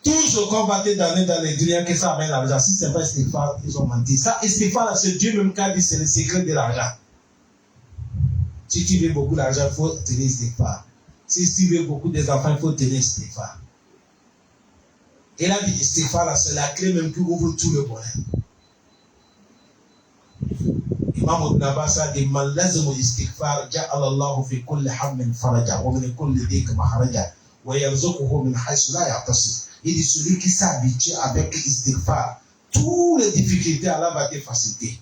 Tout ce qu'on va te donner dans les dunya, que ça amène l'argent. Si c'est pas istighfar, ils ont menti. Ça, istighfar, là, c'est Dieu même qui a dit, c'est le secret de l'argent. Si tu veux beaucoup d'argent, il faut tenir istighfar. Si tu veux beaucoup des enfants, il faut tenir istighfar. Et là, istighfar, là, c'est la clé même qui ouvre tout le bonheur. Imam Ibn Abbas a dit, man lazimu istighfar, ja'ala Allahu fi kulli hammin faraja, wa min kulli dik maharaja, wa yarzuquhu min haythu la yahtasib. Il dit, celui qui s'habitue avec istighfar, toutes les difficultés, Allah va te faciliter.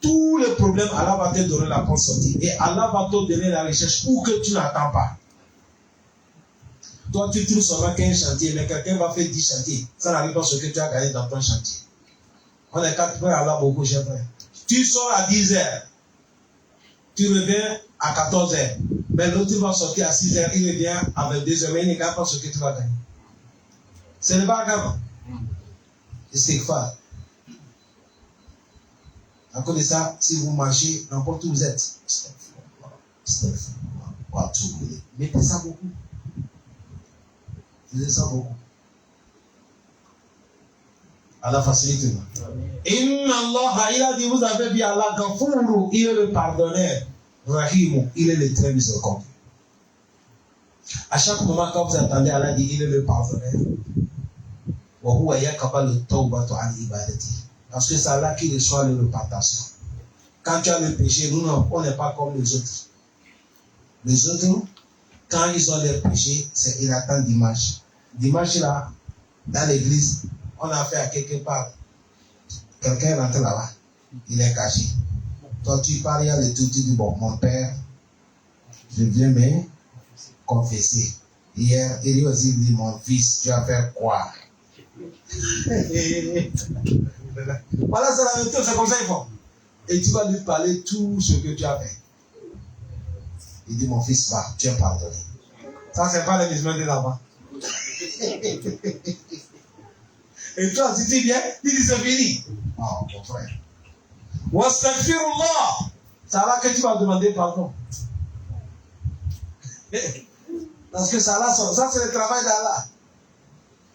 Tous les problèmes, Allah va te donner la porte sortie. Et Allah va te donner la recherche où que tu n'attends pas. Toi, tu trouves seulement 15 chantiers, mais quelqu'un va faire 10 chantiers. Ça n'arrive pas ce que tu as gagné dans ton chantier. On est 4 frères, Allah beaucoup, cher frère. Tu sors à 10 heures. Tu reviens à 14 heures. Mais l'autre va sortir à 6 heures, il revient à 22 heures, mais il ne gagne pas ce que tu vas gagner. Ce n'est pas grave. Istighfar. À cause de ça, si vous marchez, n'importe où vous êtes, mettez ça beaucoup. Faisez ça beaucoup. Allah facilite. Inna Allah, il a dit, vous avez dit Allah, Ghafourou, il est le pardonneur. Rahimu, il est le très miséricordieux. À chaque moment, quand vous attendez, Allah dit, il est le pardonneur. Parce que c'est Allah qui reçoit le repentation. Quand tu as le péché, nous, on n'est pas comme les autres. Les autres, quand ils ont les péchés, c'est ils attendent dimanche. Dimanche, là, dans l'église, on a fait à quelque part. Quelqu'un rentre là-bas, il est caché. Toi, tu parles, il y a le tout, tu dis, bon, mon père, je viens me confesser. Hier, il lui aussi dit, mon fils, tu vas faire quoi? Voilà, c'est la même chose, c'est comme ça qu'ils font. Et tu vas lui parler tout ce que tu as fait. Il dit, mon fils, va, tu es pardonné. Ça, c'est pas les musulmans de là-bas. Et toi, si tu viens, tu dis, c'est fini. Oh, mon frère. Wastaghfirullah. C'est là que tu vas demander pardon. Parce que ça, c'est le travail d'Allah.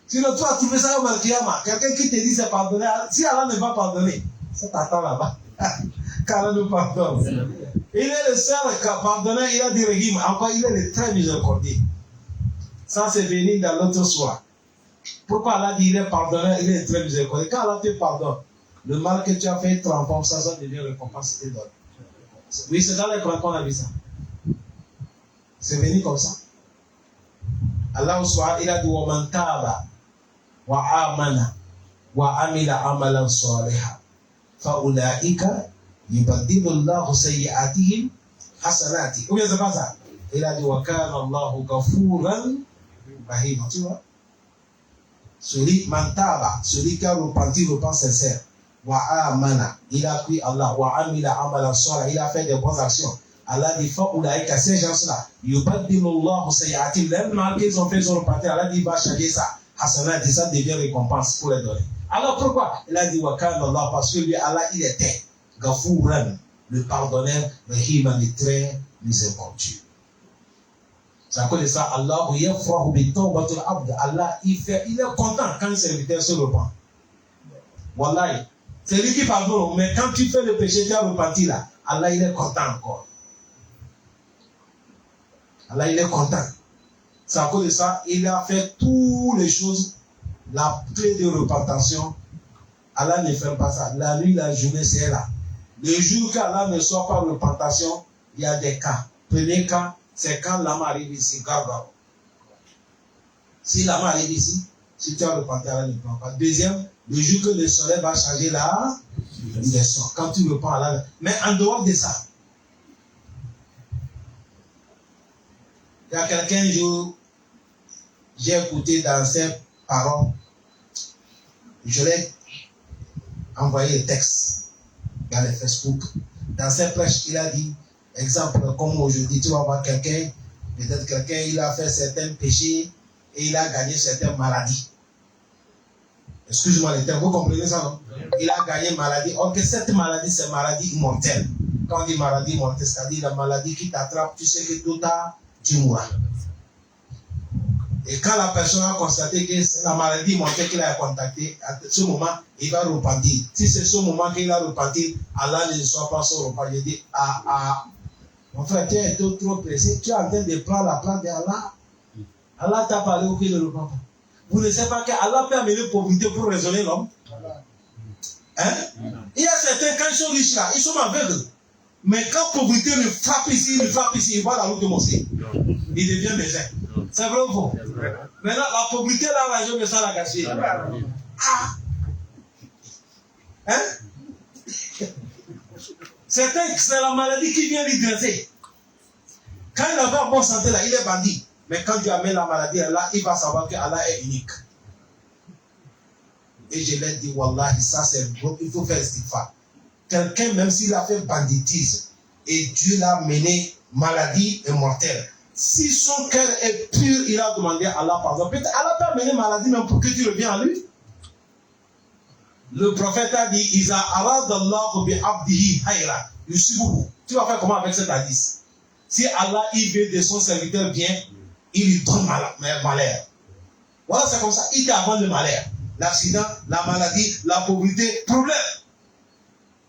Sinon, toi, tu fais ça au Malkiyama. Quelqu'un qui te dit c'est pardonné. Si Allah ne va pardonner, ça t'attend là-bas. Car Allah nous pardonne. Il est le seul pardonneur, il a dit Rahim. Encore, il est le très miséricordieux. Ça, c'est venu dans l'autre soir. Pourquoi Allah dit il est pardonneur, il est très miséricordieux? Quand Allah te pardonne, le mal que tu as fait transforme ça devient récompense que tu donnes. Oui, c'est dans les Coran qu'on a vu ça. C'est venu comme ça. Allah il a dit wa man taba wa amana wa amila amalan salihan fa ulaika yubaddilu Allahu sayyi'atihim hasanati. Ou bien c'est pas ça? Il a dit wa kana Allahu ghafuran rahim. Tu vois? Celui man taba, celui qui a repenti, repent sincère. Wa amana, il a cru Allah. Wa amila amalan salihan, il a fait des bonnes actions. Allah dit, fa'ulaïka, ces gens-là, yubadilullahu sayyi'atim, les mal qu'ils ont fait, ils ont reparti. Allah dit, il va changer ça. Hasanat, ça devient récompense pour les donner. Alors pourquoi? Il a dit, wa kana Allah, parce que lui, Allah, il était Gafouran, le pardonneur, Rahim, le très miséricordieux. C'est à cause de ça, Allah, Allah, il est content quand le serviteur se repent. Wallahi, c'est lui qui pardonne, mais quand tu fais le péché, tu as repenti là, Allah, il est content encore. Allah, il est content. C'est à cause de ça, il a fait toutes les choses. La clé de repentation, Allah ne fait pas ça. La nuit, la journée, c'est là. Le jour qu'Allah ne soit pas repentation, il y a des cas. Premier cas, c'est quand l'âme arrive ici, garde. Si l'âme arrive ici, si tu as repenté, Allah ne prend pas. Deuxième, le jour que le soleil va changer la direction. Quand tu repens, Allah. Mais en dehors de ça, il y a quelqu'un, j'ai écouté dans ses paroles, je l'ai envoyé le texte dans le Facebook. Dans ses prêches, il a dit, exemple, comme aujourd'hui, tu vas voir quelqu'un, peut-être quelqu'un, il a fait certains péchés et il a gagné certaines maladies. Excuse-moi les termes, vous comprenez ça, non? Il a gagné maladie. Ok, cette maladie, c'est maladie immortelle. Quand on dit maladie immortelle, c'est-à-dire la maladie qui t'attrape, tu sais que tout tard, tu mourras. Et quand la personne a constaté que c'est la maladie immortelle qu'il a contactée, à ce moment, il va repentir. Si c'est ce moment qu'il a repenti, Allah ne soit pas son repas. Il dit, mon frère, tu es trop pressé, tu es en train de prendre la place d'Allah. Allah t'a parlé au pied de le papa. Vous ne savez pas qu'Allah peut amener pauvreté pour raisonner l'homme. Hein? Il y a certains, quand ils sont riches là, ils sont aveugles. Mais quand pauvreté le frappe ici, il voit la route de Mosée. Il devient méchant. C'est vrai ou faux? Maintenant, la pauvreté là, la région de ça l'a gâché. Ah! Hein? C'est la maladie qui vient lui dresser. Quand il a pas bonne santé là, il est bandit. Mais quand Dieu amène la maladie là, il va savoir que Allah est unique. Et je l'ai dit, Wallah, ça c'est bon, il faut faire istighfar. Quelqu'un, même s'il a fait banditisme, et Dieu l'a mené maladie et mortelle, si son cœur est pur, il a demandé à Allah pardon. Peut-être Allah peut amener maladie, même pour que tu reviennes à lui. Le prophète a dit, Iza aradallahu bi abdihi hayra yusibuhu. Tu vas faire comment avec cet hadith? Si Allah il veut de son serviteur bien, il lui donne malheur. Voilà, c'est comme ça. Il t'avance le malheur. L'accident, la maladie, la pauvreté, problème.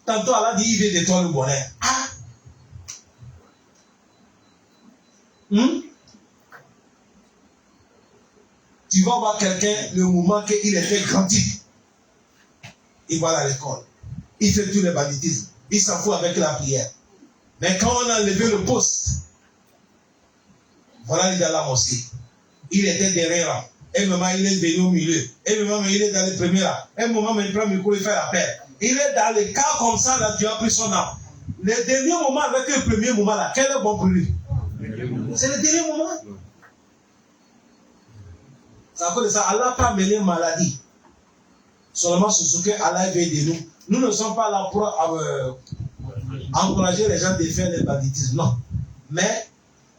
Tantôt Allah dit, il veut de toi le bonheur. Ah! Tu vas voir quelqu'un, le moment qu'il était grandi, il va à l'école. Il fait tous les banditismes. Il s'en fout avec la prière. Mais quand on a levé le poste, voilà, il est dans la mosquée. Il était derrière. Un moment, il est venu au milieu. Un moment, il est dans le premier rang. Un moment, il prend le micro, il fait la paix. Il est dans les cas comme ça, là, Dieu a pris son âme. Le dernier moment avec le premier moment, là, quel est bon pour lui? C'est le dernier moment. Ça veut dire ça, Allah n'a pas mené maladie. Seulement sur ce que Allah veut de nous. Nous ne sommes pas là pour encourager les gens de faire les banditismes. Non. Mais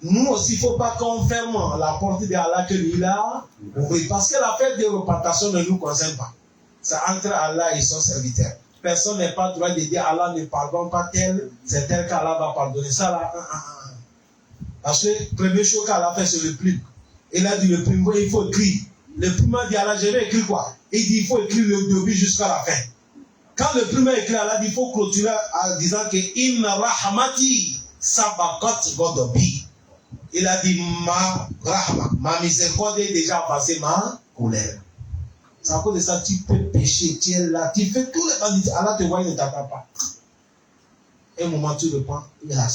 nous aussi, il ne faut pas qu'on ferme la porte de Allah que lui a ouvert. Parce que la fête de repentation ne nous concerne pas. C'est entre Allah et son serviteur. Personne n'est pas droit de dire Allah ne pardonne pas tel, c'est tel qu'Allah va pardonner. Ça là, Parce que le premier chose qu'Allah fait, c'est le plume. Il a dit le plume, il faut écrire. Le plume a dit Allah, je vais écrire quoi? Il dit il faut écrire le début jusqu'à la fin. Quand le plume a écrit, Allah dit il faut clôturer en disant que Inna rahmati sabaqat godobi. Il a dit ma miséricorde est déjà passée ma colère. C'est à cause de ça tu peux pécher, tu es là, tu fais tous les bandits. Allah te voit, il ne t'attend pas. Et au moment où tu le prends, il est là.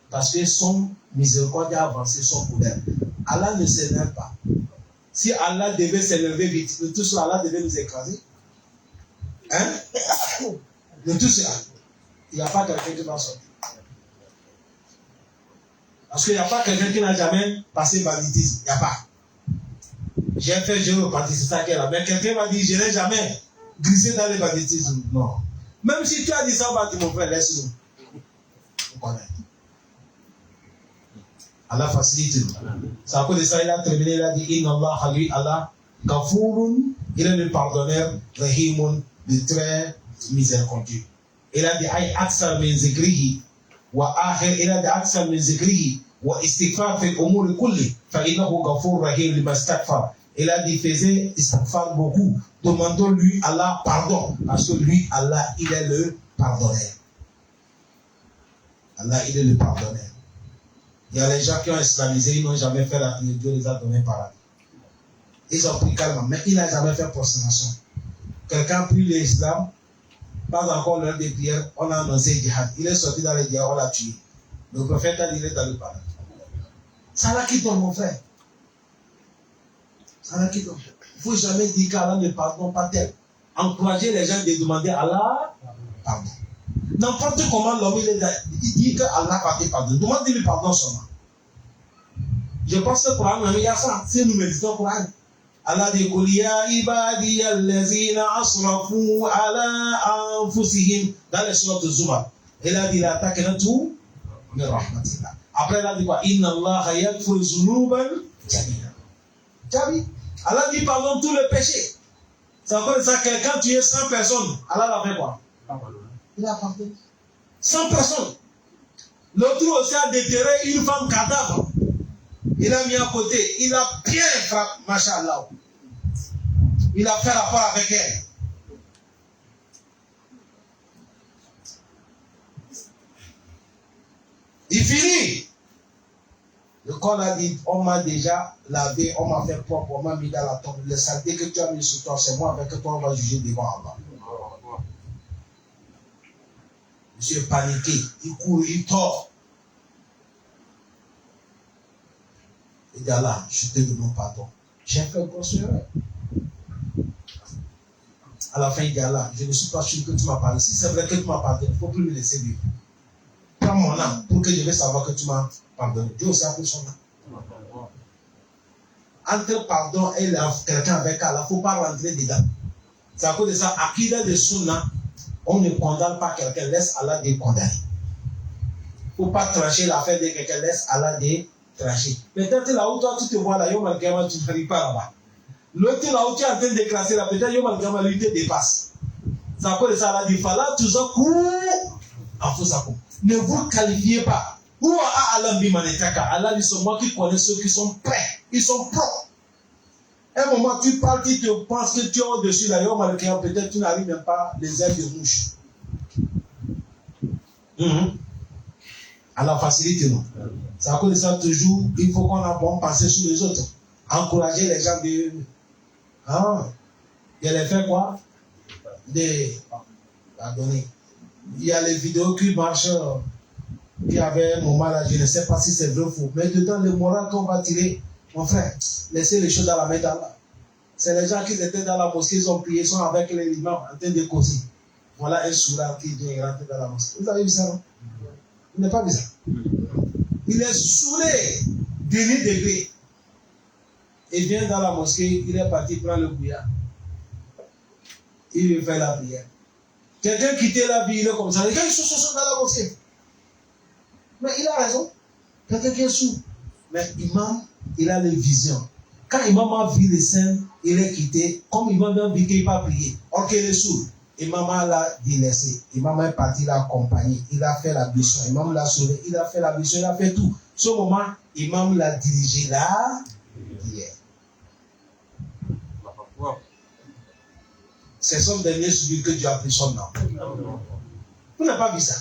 Parce que son miséricorde a avancé son colère. Allah ne s'énerve pas. Si Allah devait s'énerver vite, de tout cela, Allah devait nous écraser. Hein? De tout cela, il n'y a pas quelqu'un qui va sortir. Parce qu'il n'y a pas quelqu'un qui n'a jamais passé banditisme. Il n'y a pas. J'ai fait, j'ai reparti, c'est ça qu'elle a. Mais quelqu'un m'a dit, je n'ai jamais glissé dans le banditisme. Non. Même si tu as dit ça, on va dire, mon frère, laisse-nous. On connaît. Allah facilite. C'est à cause de ça, il a terminé, il a dit, Inna Allah, lui, Allah, Gafurun, il est le pardonneur, Rahimun, le très miséricordieux. Il a dit, Aïe, Aksar min zikrihi, wa ahir, il a dit, Aksar min zikrihi, wa istighfar fil umuri kulli, fa innahu Gafur Rahim lima istaghfar. Il a dit, faisait istighfar beaucoup. Demandons-lui Allah pardon. Parce que lui, Allah, il est le pardonneur. Allah, il est le pardonneur. Il y a les gens qui ont islamisé, ils n'ont jamais fait la prière. Dieu les a donnés paradis. Ils ont pris calmement, mais il n'a jamais fait prosternation. Quelqu'un a pris l'islam, pas encore l'heure des prières, on a annoncé djihad. Il est sorti dans le djihad, on l'a tué. Le prophète a dit, il est dans le paradis. Ça là qui tombe, mon frère. Il ne faut jamais dire qu'Allah ne pardonne pas tel. Encourager les gens de demander à Allah pardon. N'importe comment l'homme il dit qu'Allah va te pardonner. Demande-lui pardon seulement. Je pense que pour un il y a ça. Si nous méditons pour un. Allah dit Ya ibadi allazina asrafu ala anfusihim dans les sourates de Zumar. Il a dit la taqnatu min rahmatillah. Après il a dit quoi? Inna Allah yaghfiru dhunuban jami'a. Javi. Allah dit pardonne tous les péchés. Ça veut dire ça que quand tu es 100 personnes, Allah va faire quoi? Il a pardonné. 100 personnes. L'autre aussi a déterré une femme cadavre. Il a mis à côté. Il a bien frappé, machallah. Il a fait rapport avec elle. Il finit. Le corps a dit, on m'a déjà lavé, on m'a fait propre, on m'a mis dans la tombe. Les saletés que tu as mis sur toi, c'est moi avec toi, on va juger devant Allah. Monsieur est paniqué, il court, il tord. Il dit Allah, je te demande pardon. J'ai fait une grosse erreur. À la fin, il dit Allah, je ne suis pas sûr que tu m'as parlé. Si c'est vrai que tu m'as pardonné, il ne faut plus me laisser vivre. Prends mon âme pour que je vais savoir que tu m'as pardonné. Dieu aussi a pris son âme. Entre pardon et quelqu'un avec Allah, il ne faut pas rentrer dedans. C'est à cause de ça, Akida de Sunna, on ne condamne pas quelqu'un, laisse Allah de condamner. Il ne faut pas trancher l'affaire de quelqu'un, laisse Allah de trancher. Peut-être là où toi tu te vois là, Yom Al-Qiyamah, tu n'arrives pas là-bas. L'autre là où tu es en train de classer là, peut-être Yom Al-Qiyamah, lui te dépasse. C'est à cause de ça, Allah dit, Fala tuzaku anfusakum. Ne vous qualifiez pas. Allah dit, c'est moi qui connais ceux qui sont prêts. Ils sont propres. Un moment, tu parles, tu te penses que tu es au-dessus là, peut-être tu n'arrives même pas les ailes de mouche. Allah facilite nous. C'est à cause de ça, toujours, il faut qu'on ait bon pensée sur les autres. encourager les gens de... Hein? Il les fait quoi? Pardonnez. Il y a les vidéos qui marchent, qui avaient un moment là, je ne sais pas si c'est vrai ou faux, mais dedans, le moral qu'on va tirer, mon frère, laissez les choses dans la main d'Allah. C'est les gens qui étaient dans la mosquée, ils ont prié, ils sont avec les imams en train de causer. Voilà un sourd qui vient rentrer dans la mosquée. Vous avez vu ça, non? Vous n'avez pas vu ça? Il est saoulé, déni degré. Il vient dans la mosquée, il est parti prendre le bouillard. Il veut faire la prière. Quelqu'un quittait la vie, il est comme ça. Quelqu'un est sous dans la mosquée. Mais il a raison. Quelqu'un qui est sous. Mais imam, il a les visions. Quand imam a vu les scènes, il est quitté. Comme imam a vu qu'il n'a pas prié. Ok, il est sous. Imam l'a délaissé. Imam est parti l'accompagner. Il a fait la mission. Imam l'a sauvé. Il a fait la mission. Il a fait tout. Ce moment, imam l'a dirigé là. Hier. C'est son dernier sujet que Dieu a pris son nom. Vous n'avez pas vu ça?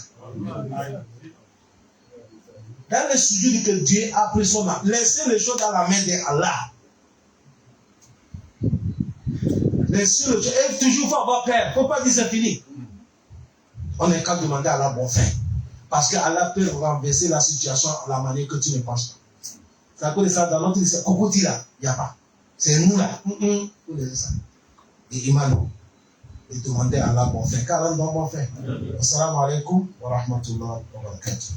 Dans le sujet que Dieu a pris son nom, laissez les choses dans la main d'Allah. Laissez les choses. Et toujours, il faut avoir peur. Il ne faut pas dire c'est fini. On n'est qu'à demander à Allah bon fin. Parce qu'Allah peut renverser la situation à la manière que tu ne penses pas. C'est à cause de ça, dans notre liste, Kokoti là, il n'y a pas. C'est nous là. Vous laissez ça. Et Imano. Et demander à Allah bon fin. Car Allah bon fin. Assalamu alaikum wa rahmatullahi wa barakatuh.